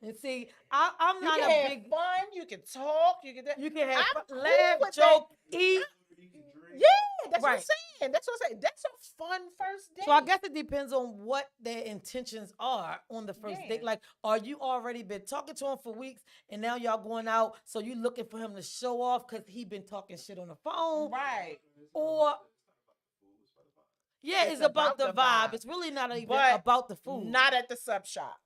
And see, I'm You not can a have big. fun. You can talk. You can. You can have I'm fun, cool laugh, with joke, that. eat. You can drink. Yeah, that's what I'm Right. saying. That's what I'm saying. That's a fun first date. So I guess it depends on what their intentions are on the first Yeah. date. Like, are you already been talking to him for weeks and now y'all going out, so you looking for him to show off because he been talking shit on the phone? right. Or yeah, it's about the vibe. It's really not even But about the food. Not at the sub shop.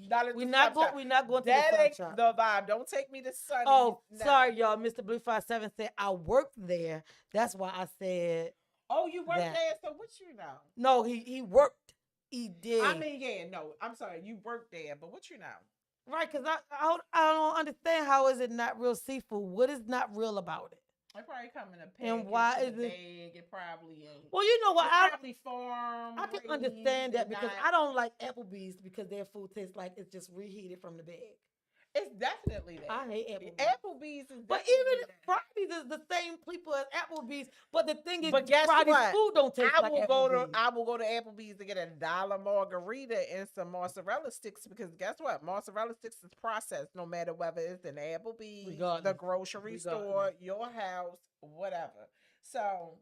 Not at we're the not sub going. shop. We're not going to That the ain't sub shop. the vibe. Don't take me to Sunny. Oh, No. sorry, y'all. Mr. Blue 57 said I worked there. That's why I said Oh, you work that. there, so what you know? no. He worked. He did. I mean, yeah, no. I'm sorry, you work there, but what you know? right? Because I don't understand how is it not real seafood. What is not real about it? It probably come in a And package. why in a is it- bag. It probably ain't. Well, you know what? It's I probably farm. can raised understand that and because not- I don't like Applebee's because their food tastes like it's just reheated from the bag. It's definitely that. I hate Applebee's. Applebee's is. But definitely even that. Fridays is the same people as Applebee's. But the thing is, But guess Friday's what? food don't taste I like will Applebee's. go to Applebee's to get a dollar margarita and some mozzarella sticks because guess what? Mozzarella sticks is processed no matter whether it's an Applebee's, the Regardless. grocery store, your house, whatever. So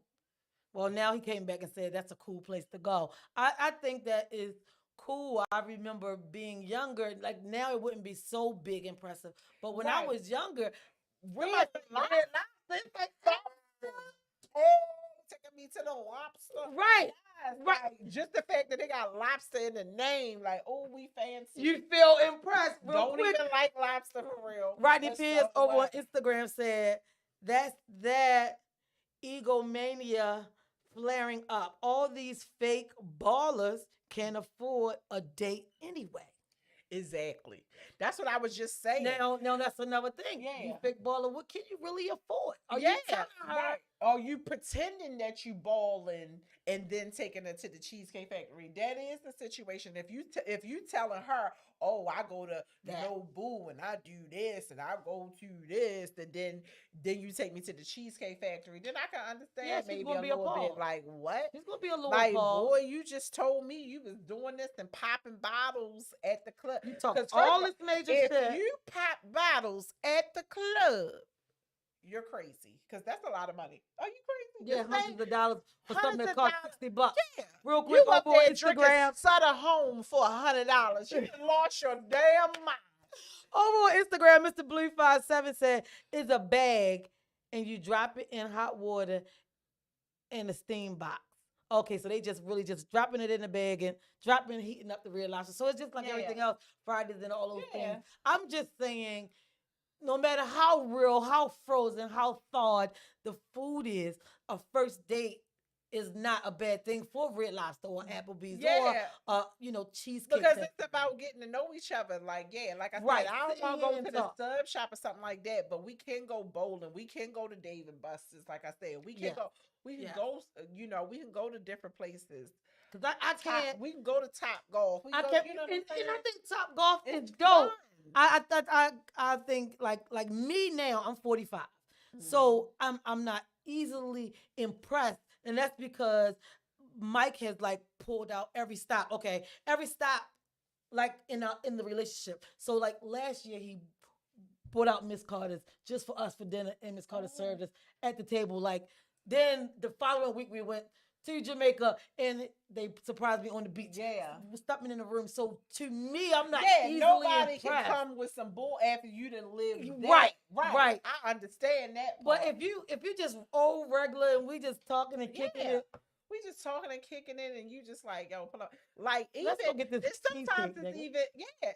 Well, now he came back and said that's a cool place to go. I think that is cool. I remember being younger. Like now, it wouldn't be so big impressive. But when I Right. was younger, red somebody- lobster, it's like oh, taking me to the lobster. right? Yes, Right. like, just the fact that they got lobster in the name, like oh, we fancy. You feel impressed real don't quick. even like lobster for real. Rodney That's Pierce so over on what? Instagram said that egomania flaring up. All these fake ballers can't afford a date anyway. Exactly. That's what I was just saying. Now that's another thing. Yeah. You fake baller, what can you really afford? Are yeah, you telling her right. are you pretending that you balling and then taking her to the Cheesecake Factory? That is the situation. If you telling her, oh, I go to That. Nobu and I do this and I go to this, and then you take me to the Cheesecake Factory, then I can understand Yeah, she's maybe gonna a be little bit appalled. like, what? He's gonna be a little Like, appalled. boy, you just told me you was doing this and popping bottles at the club. You talk 'Cause first all of this major If shit. you pop bottles at the club, you're crazy. Because that's a lot of money. Are you crazy? Yeah, This thing- hundreds of dollars for something hundreds that of costs dollars. $60. Yeah. Real quick, You up over on there drinking Instagram. Sutter Home for $100. You done lost your damn mind. Over on Instagram, Mr. Blue57 said, "It's a bag, and you drop it in hot water in a steam box." Okay, so they just really just dropping it in the bag and dropping, heating up the real lobster. So it's just like Yeah. everything else, Fridays and all those Yeah. things. I'm just saying, no matter how real, how frozen, how thawed the food is, a first date is not a bad thing for Red Lobster or Applebee's Yeah. or cheesecake. Because Factory. it's about getting to know each other. Like, yeah, like I said, Right, I don't sit want to here go and to the talk. sub shop or something like that, but we can go bowling. We can go to Dave and Buster's. Like I said, we can Yes. go. We can Yes. go. We can go to different places. Because I can't. We can go to Top Golf. We I go, can't. you know what and, I'm saying? and I think Top Golf It's is dope. fun. I think like me now, I'm 45. Mm-hmm. So I'm not easily impressed. And that's because Mike has like pulled out every stop. Okay. Every stop like in the relationship. So like last year he brought out Miss Carter's just for us for dinner, and Miss Carter served us at the table. Like then the following week we went to Jamaica and they surprised me on the beach. Yeah. Stuck me in the room. So to me, I'm not Yeah, easily nobody impressed. can come with some bull after you done lived that. Right, Right. right. I understand that But part. if you just old regular and we just talking and kicking Yeah. it, We just talking and kicking it, and you just like, yo, pull up. Like, even let's go get this it's sometimes cheesecake, it's nigga. even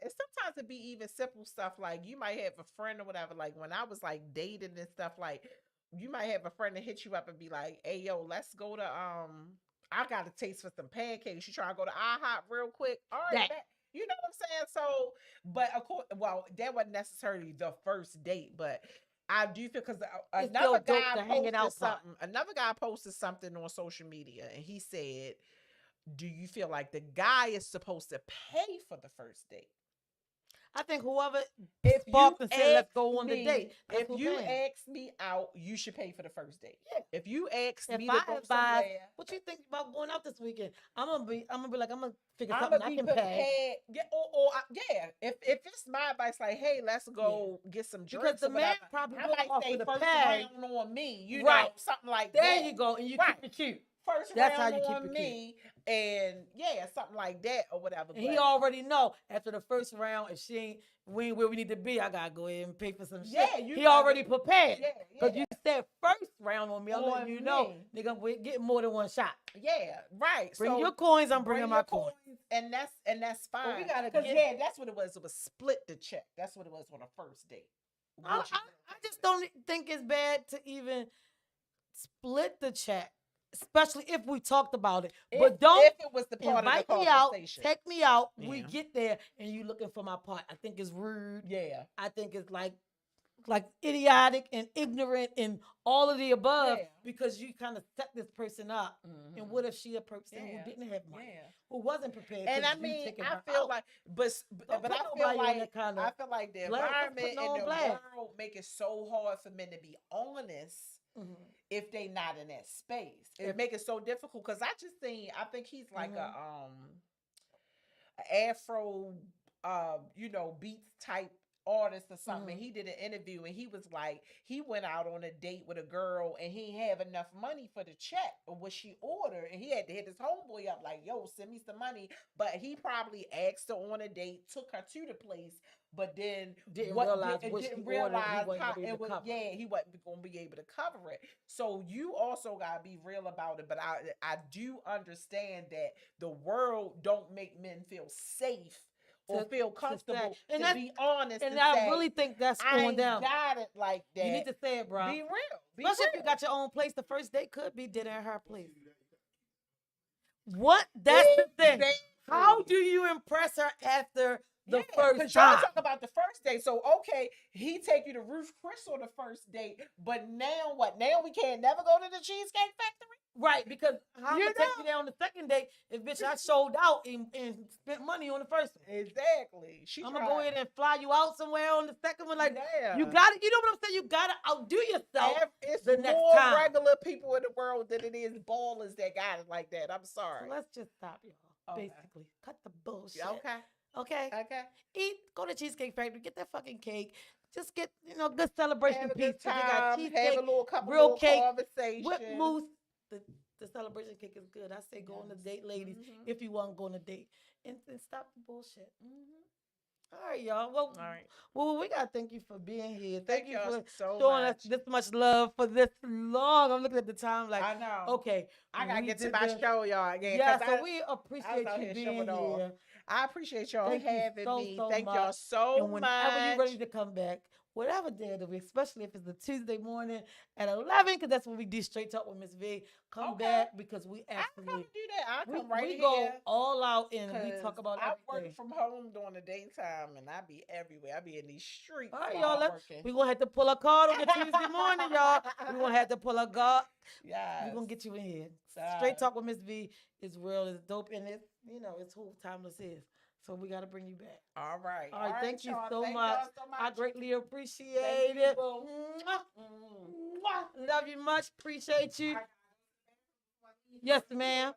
it's sometimes it be even simple stuff. Like, you might have a friend or whatever. Like, when I was like dating and stuff, like, you might have a friend that hit you up and be like, hey, yo, let's go to I got a taste for some pancakes. You try to go to IHOP real quick. All right, That- you know what I'm saying? So, but of course, well, that wasn't necessarily the first date, but I do feel because It's still another dope, guy the hanging posted out part. something. Another guy posted something on social media, and he said, "Do you feel like the guy is supposed to pay for the first date? I think whoever If sparked you and said, let's ask go on the me- date. That's If who you paying. ask me out, you should pay for the first date. Yeah. If you ask If me I to go advise, somewhere, what you think about going out this weekend? I'm gonna be like, I'm gonna figure I'm something gonna I be can prepared. pay. Yeah, yeah. If it's my advice, like, hey, let's go get some drinks. Because the or man whatever, probably I will might offer say to first pay. round on me, you Right. know, something like There that. you go, and you Right. keep it cute. First That's how round you keep on it cute. me, and yeah, something like that or whatever. And he but- already know after the first round, if she ain't we ain't where we need to be, I gotta go ahead and pay for some shit. Yeah, you he gotta- already prepared. yeah, Because yeah. you said first round on me, I'm On letting you know, me. nigga, we're getting more than one shot. Yeah, right. Bring so your coins, I'm bring bringing your my coins. and that's fine. Well, we gotta 'Cause, get- yeah, that's what it was. It was split the check. That's what it was on a first date. I Would you- just don't think it's bad to even split the check, especially if we talked about it. But don't if it was the part of invite the me out, conversation. take me out. We Yeah. get there and you looking for my part. I think it's rude. Yeah. I think it's like idiotic and ignorant and all of the above Yeah. because you kind of set this person up. Mhm. And what if she a person Yeah. who didn't have money, Yeah. who wasn't prepared? And 'cause I you mean, taking I her feel out? like, but Don't I put feel nobody on like that kind of I feel like the blast. Don't put environment no and the blast. world make it so hard for men to be honest Mhm. if they not in that space. It If- make it so difficult because I think he's like Mm-hmm. a Afro beats type artist or something. Mhm. He did an interview and he was like, he went out on a date with a girl and he didn't have enough money for the check or what she ordered, and he had to hit his homeboy up like, yo, send me some money. But he probably asked her on a date, took her to the place, but then Didn't realize what she didn't ordered, he realize wasn't how gonna be able to cover it. yeah, he wasn't gonna be able to cover it. So you also gotta be real about it. But I do understand that the world don't make men feel safe or To- feel say- comfortable and to that's- be honest. And to I say, really think that's I going ain't down. got it like that. You need to say it, bro. be real. Be Especially if real. you got your own place. The first date could be dinner at her place. What? That's the thing. Exactly. How do you impress her after the Yeah, first because y'all time. talk about the first date. So okay, he take you to Ruth Chris on the first date, but now what? Now we can't never go to the Cheesecake Factory. Right, because how I'm You gonna take you there on the second date if bitch I sold out and spent money on the first one. Exactly. She I'm gonna go ahead and fly you out somewhere on the second one. Like Yeah. you gotta, you know what I'm saying? You gotta outdo yourself. It's the next more time. regular people in the world than it is ballers that got it like that. I'm So sorry. let's just stop, y'all. Okay. Basically, cut the bullshit. Okay. Okay. Okay. Eat. Go to Cheesecake Factory. Get that fucking cake. Just get good celebration Have a piece. good 'cause they got time. Have cheesecake, a little couple real little cake, conversation. whipped mousse. The celebration cake is good. I say go on a Yes. date, ladies, Mhm. if you want to go on a date, and stop the bullshit. Mm-hmm. All right, y'all. Well, All right. well, we gotta thank you for being here. Thank you y'all for so showing much. us this much love for this long. I'm looking at the time like, I know. okay, I gotta we get to did my this. show, y'all. Again, Yeah, 'cause so we I was appreciate out you here being showing off. here. I appreciate y'all Thank you having so, me. so Thank y'all much. so And whenever you're much. ready to come back, whatever day of the week, especially if it's a Tuesday morning at 11, because that's when we do Straight Talk with Miss V. Come Okay. back because we I come absolutely and do that. I come right we here. go all out and we 'Cause talk about I everything. work from home during the daytime and I be everywhere. I be in these streets. All right, while y'all. I'm working. We're gonna have to pull a card on the Tuesday morning, y'all. We're gonna have to pull a card. Yes. We're gonna get you in here. Yes. Straight Talk with Miss V is real, it's dope, and it's it's who Timeless is. So we gotta bring you back. All right. All right, thank you y'all. so Thank much. y'all so much. I greatly appreciate Thank you, it. boo. Mwah. Mwah. Love you much. Appreciate you. Yes, ma'am.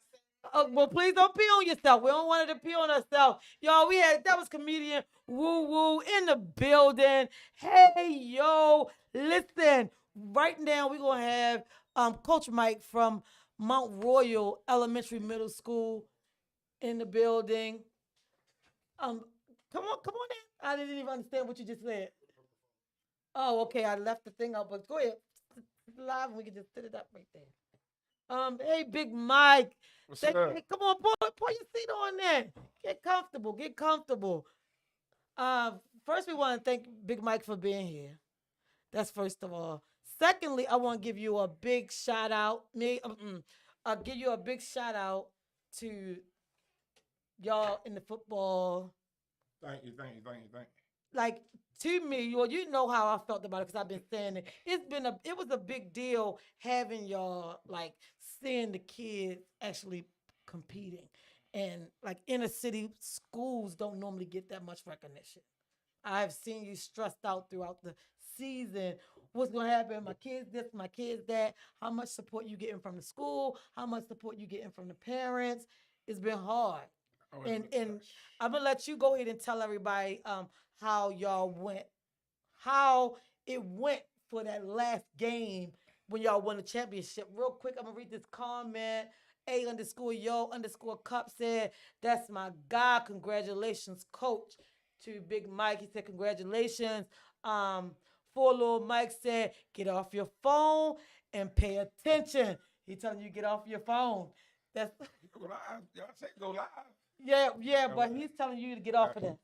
Well, please don't pee on yourself. We don't want her to pee on herself. Y'all, that was comedian Woo Woo in the building. Hey, yo, listen. Right now, we're going to have Coach Mike from Mount Royal Elementary Middle School in the building. Come on in. I didn't even understand what you just said. Oh, okay. I left the thing out, but go ahead. It's live and we can just set it up right there. Hey, Big Mike. What's Hey, up? come on, pull your seat on there. Get comfortable. Get comfortable. First, we want to thank Big Mike for being here. That's first of all. Secondly, I want to give you a big shout out. I'll give you a big shout out to y'all in the football. Thank you. Like to me, you know how I felt about it because I've been saying it. It was a big deal having y'all like seeing the kids actually competing, and like inner city schools don't normally get that much recognition. I've seen you stressed out throughout the season. What's gonna happen? My kids this, my kids that. How much support you getting from the school? How much support you getting from the parents? It's been hard. Oh, And I'm gonna let you go ahead and tell everybody how y'all went, how it went for that last game when y'all won the championship. Real quick, I'm gonna read this comment. A_yo_cup said, "That's my guy. Congratulations, coach." To Big Mike, he said, "Congratulations." For Little Mike said, "Get off your phone and pay attention." He telling you get off your phone. That's Go live. Y'all say go live. yeah, but Okay. he's telling you to get off of that.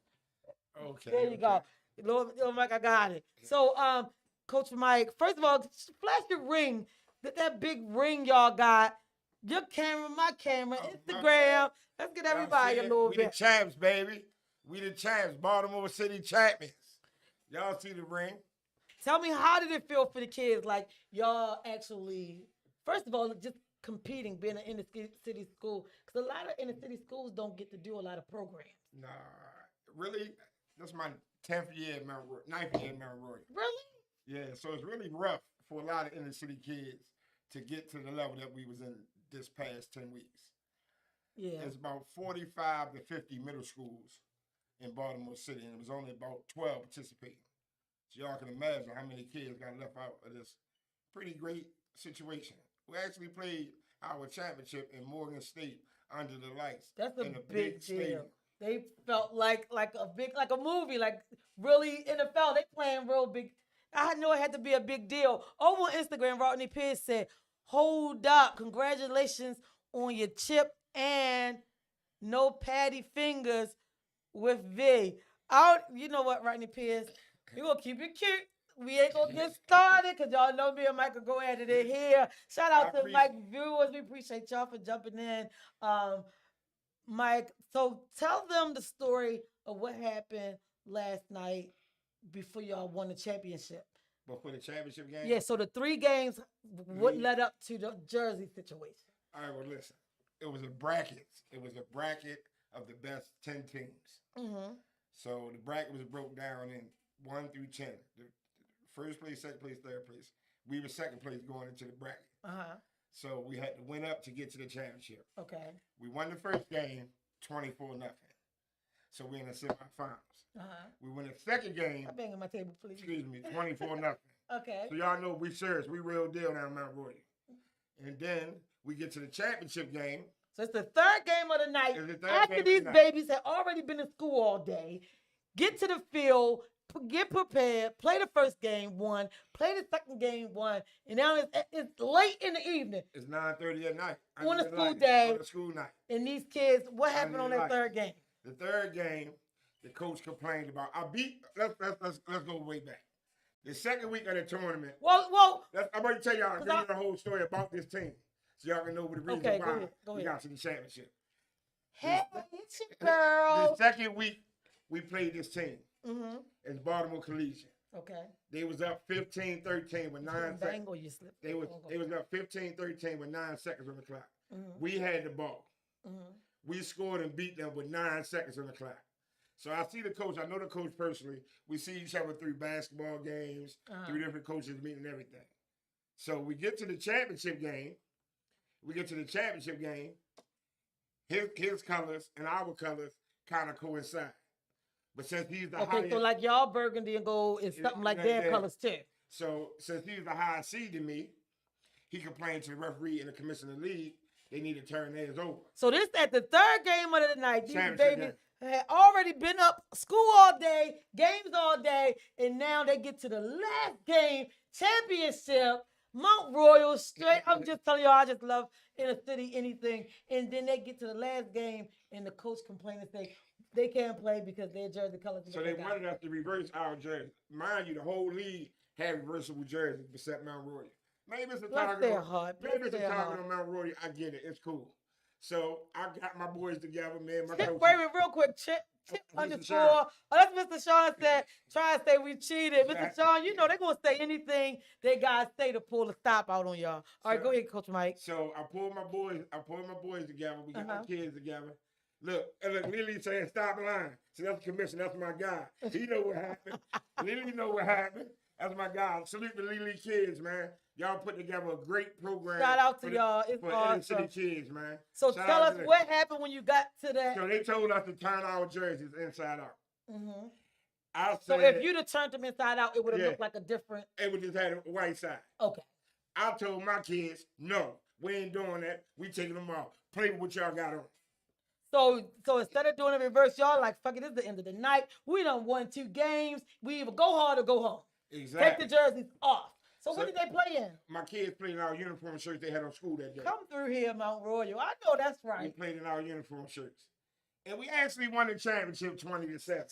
Okay. There you go. Little Mike, I got it. So, Coach Mike, first of all, flash your ring. That big ring y'all got. Your camera, my camera, Oh, my Instagram. bad. Let's get Y'all everybody see a it? little We the bit. champs, baby. We the champs. Baltimore City champions. Y'all see the ring? Tell me, how did it feel for the kids? Like y'all actually, first of all, just competing, being an inner city school, because a lot of inner city schools don't get to do a lot of programs. Nah. Really? That's my 10th year at Mount Royal. 9th year at Mount Royal. Really? Yeah, so it's really rough for a lot of inner city kids to get to the level that we was in this past 10 weeks. Yeah. There's about 45 to 50 middle schools in Baltimore City, and it was only about 12 participating. So y'all can imagine how many kids got left out of this pretty great situation. We actually played our championship in Morgan State under the lights. That's a in big deal. stadium. They felt like a movie, like really NFL. They playing real big. I knew it had to be a big deal. Over on Instagram, Rodney Pierce said, "Hold up, congratulations on your chip and no patty fingers with V." You know what, Rodney Pierce? We gonna keep it cute. We ain't gonna get started because y'all know me and Mike will go at it in here. Shout out to Mike viewers. We appreciate y'all for jumping in. Mike, so tell them the story of what happened last night before y'all won the championship. Before the championship game? Yeah, so the 3 games, what We- led up to the Jersey situation? All right, well, listen. It was a bracket. It was a bracket of the best 10 teams. Mm-hmm. So the bracket was broke down in 1 through 10. The first place, second place, third place. We were second place going into the bracket. Uh-huh. So we had to win up to get to the championship. Okay. We won the first game 24-0. So we're in the semifinals. Uh-huh. We win the second game, Stop banging my table, please. excuse me, 24-0. Okay. So y'all know we serious. We real deal down Mount Royal. And then we get to the championship game. So it's the 3rd game of the night. It's the third After game of these the night. babies had already been in school all day, get to the field, get prepared, play the first game, won, play the second game, won, and now it's late in the evening. It's 9:30 at night. On a Under the school lights, day. On a school night. And these kids, what happened on that Under the 3rd game? The third game, the coach complained about. Let's go way back. The second week of the tournament. Well, I'm going to tell y'all Cause give you the whole story about this team, so y'all can know the reason Okay, go why ahead, go we ahead. got to the championship. hey, it's your The girl. second week we played this team. Mm-hmm. It's Baltimore Collegiate. Okay. They was up 15-13 with 9 seconds. Bang or you slip. They was up 15-13 with 9 seconds on the clock. Mm-hmm. We had the ball. Mm-hmm. We scored and beat them with 9 seconds on the clock. So I see the coach. I know the coach personally. We see each other through basketball games, Uh-huh. through different coaches meeting and everything. So we get to the championship game. His colors and our colors kind of coincide. But since he's the Okay, highest, so like y'all burgundy and gold is Yeah, something like yeah, their yeah. colors too. so since he's the highest seed than me, he complained to the referee and the commissioner of the league. They need to turn theirs over. So this at the 3rd game of the night. These Championship babies had already been up school all day, games all day, and now they get to the last game, championship, Mount Royal straight. I'm just telling y'all, I just love inner city anything. And then they get to the last game, and the coach complained and say they can't play because their jersey colors. So they wanted us to reverse our jersey. Mind you, the whole league had reversible jerseys except Mount Royal. Maybe it's a Bless target. their heart. Maybe Bless it's a their target heart. on Mount Royal. I get it. It's cool. So I got my boys together, man. My Chip, coach. wait a minute, real quick. Chip Mr. underscore. Sean. Oh, that's Mr. Sean said, try and say we cheated. Mr. Right. Sean, you know they're going to say anything they got to say to pull the stop out on y'all. All right, So- go ahead, Coach Mike. So I pulled my boys together. We got Uh-huh. my kids together. Look, Lily saying stop lying. So that's the commission. That's my guy. He know what happened. Lily know what happened. That's my guy. Salute the Lily kids, man. Y'all put together a great program. Shout out to for y'all. It's for inner city awesome. kids, man. So Shout tell out us to them. what happened when you got to that. So they told us to turn our jerseys inside out. Mhm. I So said if you'd have turned them inside out, it would have Yeah. looked like a different. it would just had a white side. Okay. I told my kids, no, we ain't doing that. We taking them off. Play with what y'all got on. So instead of doing a reverse, y'all like, fuck it, this is the end of the night. We done won 2 games. We either go hard or go home. Exactly. Take the jerseys off. So So- what did they play in? My kids played in our uniform shirts they had on school that day. Come through here, Mount Royal. I know that's We right. played in our uniform shirts. And we actually won the championship 20-7.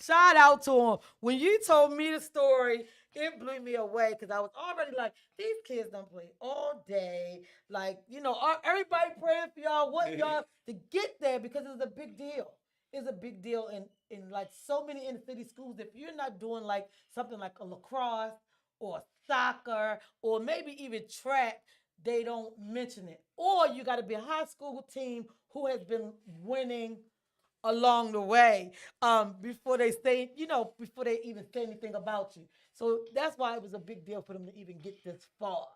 Shout out to him. When you told me the story, it blew me away because I was already like, these kids don't play all day. Like, you know, everybody praying for y'all, what y'all to get there because it's a big deal. It's a big deal in like so many inner city schools. If you're not doing like something like a lacrosse or soccer or maybe even track, they don't mention it. Or you got to be a high school team who has been winning along the way before they say, before they even say anything about you. So that's why it was a big deal for them to even get this far.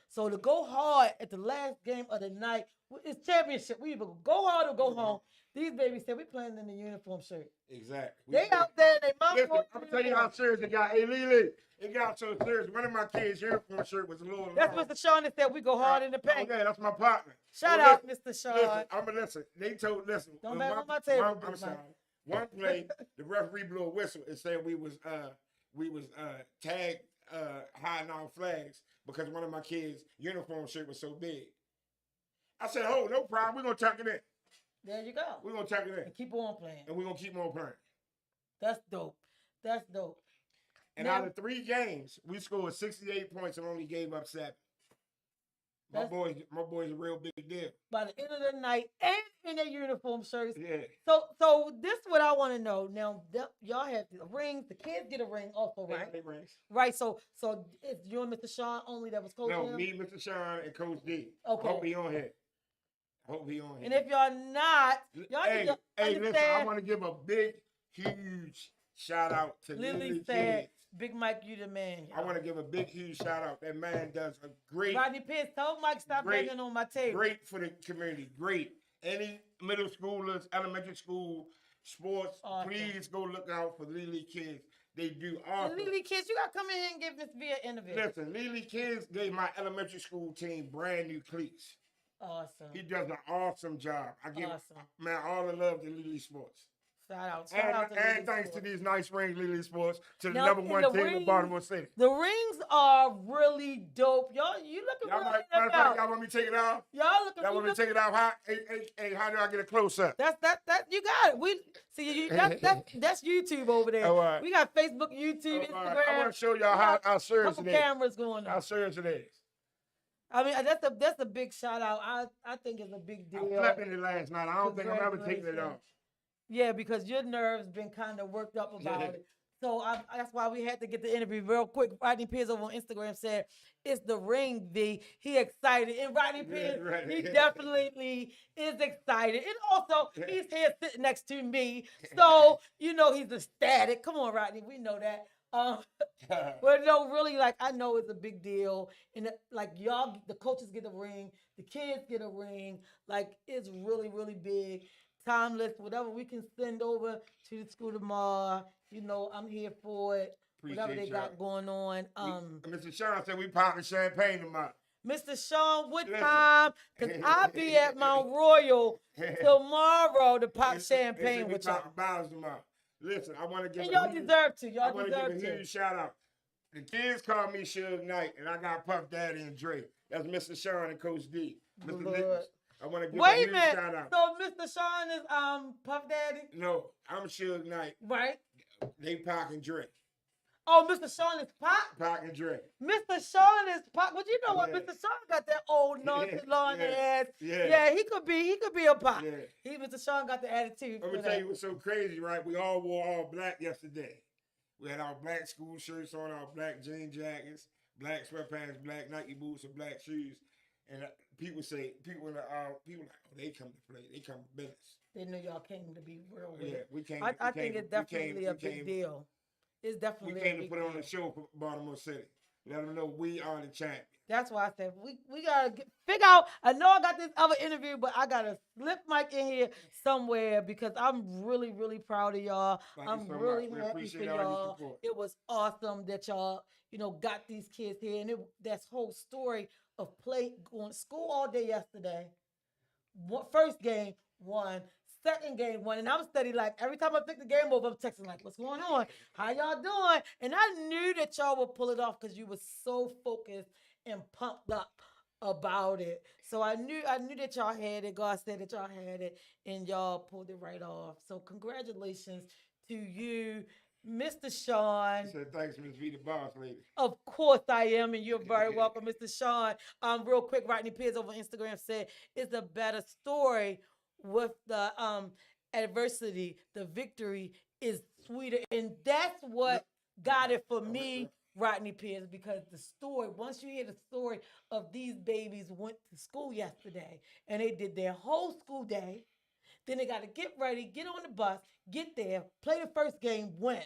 So to go hard at the last game of the night, it's championship. We either go hard or go home. These babies said we playing in the uniform shirt. Exactly. They out there and they mouth. Listen, I'm gonna tell you how serious it got. Hey, Lily, it got so serious. One of my kids' uniform shirt was a little That's long. Mr. Sean that said we go hard in the paint. Okay, that's my partner. Shout Well, out, listen, Mr. Sean. Listen, I'm gonna listen. They told listen. Don't in bang one- on my table, one- big I'm man. sorry. One play, the referee blew a whistle and said we was tagged hiding our flags because one of my kids' uniform shirt was so big. I said, "Oh, no problem. We're gonna tuck it in. There you go. We're gonna tuck it in, And keep on playing. and we're gonna keep on playing." That's dope. That's dope. And Now- out of 3 games, we scored 68 points and only gave up 7. My That's- boys a real big deal. By the end of the night, and in their uniform shirts. Yeah. So this is what I want to know. Now, y'all have the rings. The kids get a ring also, They right? got their rings. Right. So it's you and Mr. Sean only that was coaching No, him? me, Mr. Sean, and Coach D. Okay. Hope he on here. Hope he on here. And if y'all not, y'all hey, need to hey, listen, I understand. want to give a big, huge shout out to Lily Lily said, Kids. Big Mike, you the man. I want to give a big, huge shout out. That man does a great, Rodney Pitts, tell Mike stop great- banging on my table. great for the community. Great. Any middle schoolers, elementary school, sports, Awesome. please go look out for Lily Kids. They do And awesome. Lily Kids, you gotta come in here and give Miss V an interview. Listen, Lily Kids gave my elementary school team brand new cleats. Awesome. He does an awesome job. I give Awesome. man all the love to Lily Sports. Shout out to Lily And thanks to Sports. these nice rings, Lily Sports, to the Now, number and one the team in rings- Baltimore City. The rings are really dope. Y'all, you looking Y'all real might, matter of fact, NFL. y'all want me to take it off? Y'all looking Y'all want me to take it off? How do I get a close up? That's you got it. We see that's YouTube over there. All right. We got Facebook, YouTube, I want Instagram. to show y'all how serious Couple it is. cameras going How on. serious it is. I mean, that's a big shout out. I think it's a big I deal. slept in it last night. I don't think I'm ever taking it off. Yeah, because your nerves been kind of worked up about it. So that's why we had to get the interview real quick. Rodney Pierce over on Instagram said, "It's the ring, V." He excited. And Rodney Pierce, right. he definitely is excited. And also, he's here sitting next to me. So, he's ecstatic. Come on, Rodney. We know that. But no, really, like, I know it's a big deal. And like, y'all, the coaches get a ring, the kids get a ring. Like, it's really, really big. Timeless, whatever we can send over to the school tomorrow. I'm here for it. Whatever they Appreciate got going on. Mr. Sean said we popping champagne tomorrow. Mr. Sean, what Listen. time? Because I'll be at Mount Royal tomorrow to pop Listen, champagne we with y'all. popping bottles tomorrow. Listen, I want to give And a y'all huge- deserve to. I Y'all want to give deserve a to. huge shout out. The kids call me Suge Knight, and I got Puff Daddy and Dre. That's Mr. Sean and Coach D. Mr. Lord. Nichols. I want to give a Wait a huge minute. shout out. So Mr. Sean is Puff Daddy, No, I'm Suge Knight. right? They Pac and Dre. Oh, Mr. Sean is Pop. Pac and Dre. Mr. Sean is Pop. But you know what? Yeah. Mr. Sean got that old nonchalant yeah, ass. yeah. Yeah, he could be a Pop. Yeah. Mr. Sean got the attitude. Let for me tell that. you what's so crazy, right? We all wore all black yesterday. We had our black school shirts on, our black jean jackets, black sweatpants, black Nike boots, and black shoes. And people like, oh, they come to play. They come to business. They knew y'all came to be real with Yeah, it. we came. I think it's definitely a big deal. It's We definitely a came to big put on deal. a show for Baltimore City. Let them know we are the champion. That's why I said we gotta figure out. I know I got this other interview, but I gotta slip Mike in here somewhere because I'm really, really proud of y'all. Thank you I'm so really much. We happy for appreciate all your y'all. support. It was awesome that y'all, got these kids here, and that whole story of going to school all day yesterday. First game won. Second game won, and I'm steady like every time I pick the game over, I'm texting like, "What's going on? How y'all doing?" And I knew that y'all would pull it off because you were so focused and pumped up about it. So I knew that y'all had it. God said that y'all had it, and y'all pulled it right off. So congratulations to you, Mr. Sean. He said, "Thanks, Miss V, the boss lady." Of course I am, and you're very welcome, Mr. Sean. Real quick, Rodney Pierce over Instagram said it's a better story with the adversity. The victory is sweeter, and that's what got it for me, Rodney Pierce, because the story. Once you hear the story of these babies went to school yesterday, and they did their whole school day. Then they got to get ready, get on the bus, get there, play the first game, win.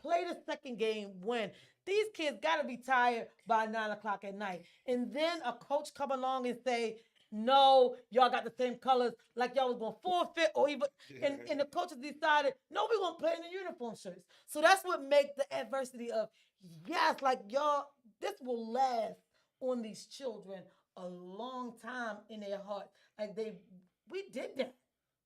Play the second game, win. These kids got to be tired by 9 o'clock at night. And then a coach come along and say, "No, y'all got the same colors, like y'all was going to forfeit," or even, and the coaches decided, "No, we're going to play in the uniform shirts." So that's what makes the adversity of, yes, like y'all, this will last on these children a long time in their heart. Like we did that.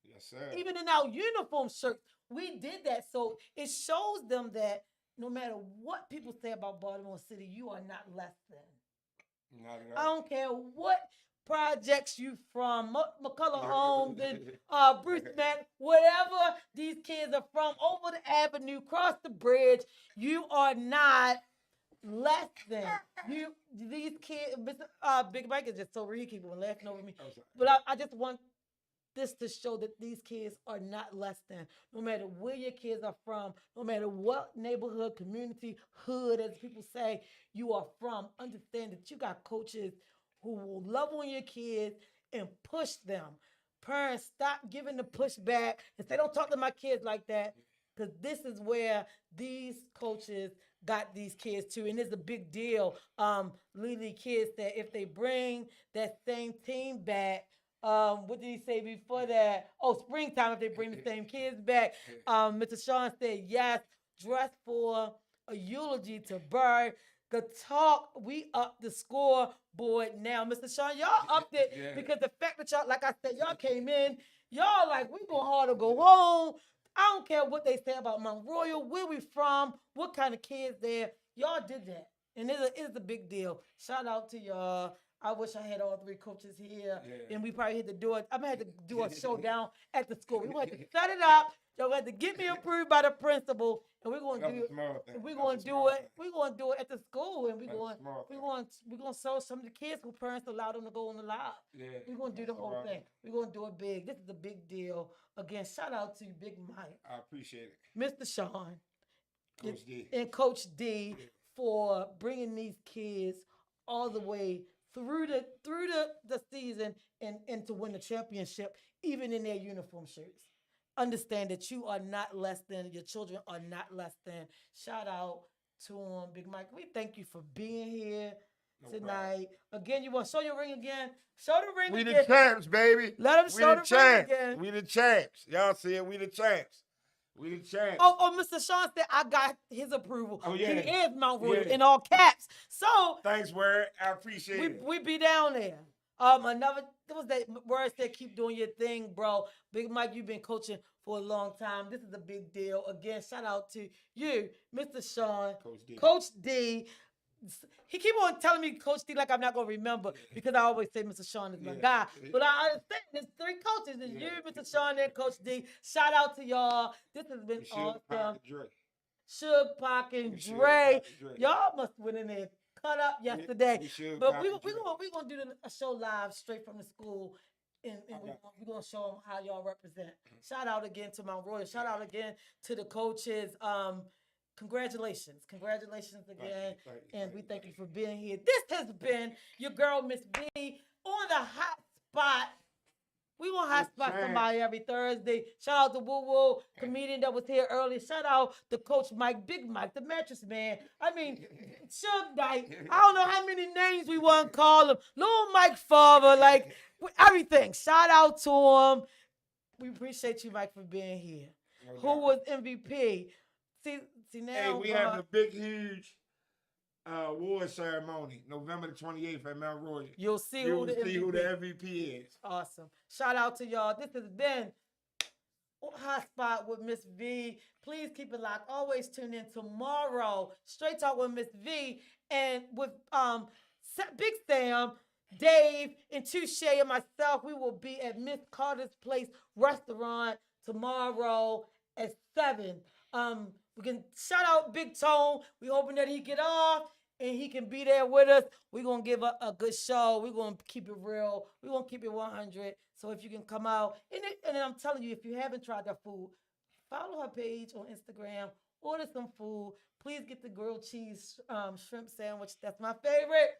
Yes, sir. Even in our uniform shirts, we did that. So it shows them that no matter what people say about Baltimore City, you are not less than. Not at I all. don't care what projects you from, McCullough Homes and Bruce Matt, whatever these kids are from, over the avenue, cross the bridge, you are not less than. These kids, Big Mike is just so rude, he keep on laughing over me. I'm sorry. But I just want this to show that these kids are not less than. No matter where your kids are from, no matter what neighborhood, community, hood, as people say, you are from, understand that you got coaches who will love on your kids and push them. Parents, stop giving the pushback and say, don't talk to my kids like that. Because this is where these coaches got these kids to, and it's a big deal. Lily kids that if they bring that same team back, what did he say before that? Oh, springtime, if they bring the same kids back. Mr. Sean said, yes, dress for a eulogy to Bird. The talk, we up the scoreboard now. Mr. Sean, y'all upped it because the fact that y'all, like I said, y'all came in, y'all like, we going hard to go home. I don't care what they say about Mount Royal, where we from, what kind of kids there. Y'all did that. And it's a big deal. Shout out to y'all. I wish I had all three coaches here. And we probably had to do it. I'm going to have to do a showdown at the school. We're going to set it up. Y'all got to get me approved by the principal. And we're going to do it. We're going to do it. We're going to do it at the school. And we're going to show some of the kids who parents allow them to go on the live. We're going to do the whole thing. We're going to do it big. This is a big deal. Again, shout out to you, Big Mike. I appreciate it. Mr. Sean. Coach D. And Coach D for bringing these kids all the way through the season and to win the championship, even in their uniform shirts. Understand that you are not less than, your children are not less than. Shout out to him, Big Mike. We thank you for being here tonight. Again, you want to show your ring again? Show the ring again. We the champs, baby. Let them show the ring again. We the champs. Y'all see it? We the champs. We the champs. Oh, Mr. Sean said I got his approval. Oh, yeah. He is Mount Royal Yeah. in all caps. So Thanks, Word. I appreciate it. we be down there. There was that word said, keep doing your thing, bro. Big Mike, you've been coaching for a long time. This is a big deal. Again, shout out to you, Mr. Sean, Coach D. He keep on telling me Coach D like I'm not gonna remember because I always say Mr. Sean is my guy. But I understand there's three coaches. It's you, Mr. Sean, and Coach D. Shout out to y'all. This has been awesome. Suge Pac and Dre. Y'all must went in there cut up yesterday. But we're gonna do a show live straight from the school. And we're gonna show them how y'all represent. Shout out again to Mount Royal. Shout out again to the coaches. Congratulations again. And we thank you for being here. This has been your girl, Miss B, on the hot spot. We gonna hot spot somebody every Thursday. Shout out to Woo Woo, comedian that was here early. Shout out to Coach Mike, Big Mike, the mattress man. I mean, Suge Knight. I don't know how many names we want to call him. Little Mike Father, like everything. Shout out to him. We appreciate you, Mike, for being here. Who was MVP? See now. Hey, we have a big, huge award ceremony, November the 28th at Mount Royal. You'll see who the MVP is. Awesome. Shout out to y'all. This has been Hot Spot with Miss V. Please keep it locked. Always tune in tomorrow. Straight Talk with Miss V and with Big Sam, Dave, and Touche and myself. We will be at Miss Carter's Place Restaurant tomorrow at 7. We can shout out Big Tone. We hoping that he get off and he can be there with us. We're going to give a good show. We're going to keep it real. We're going to keep it 100. So if you can come out. And I'm telling you, if you haven't tried that food, follow her page on Instagram. Order some food. Please get the grilled cheese shrimp sandwich. That's my favorite.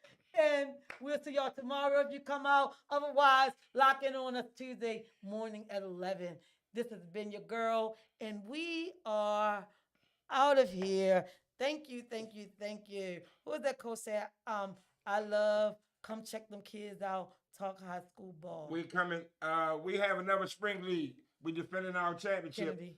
And we'll see y'all tomorrow if you come out. Otherwise, lock in on us Tuesday morning at 11. This has been your girl. And we are out of here. Thank you. Who was that coach said? I love. Come check them kids out. Talk high school ball. We coming. We have another spring league. We defending our championship. Kennedy.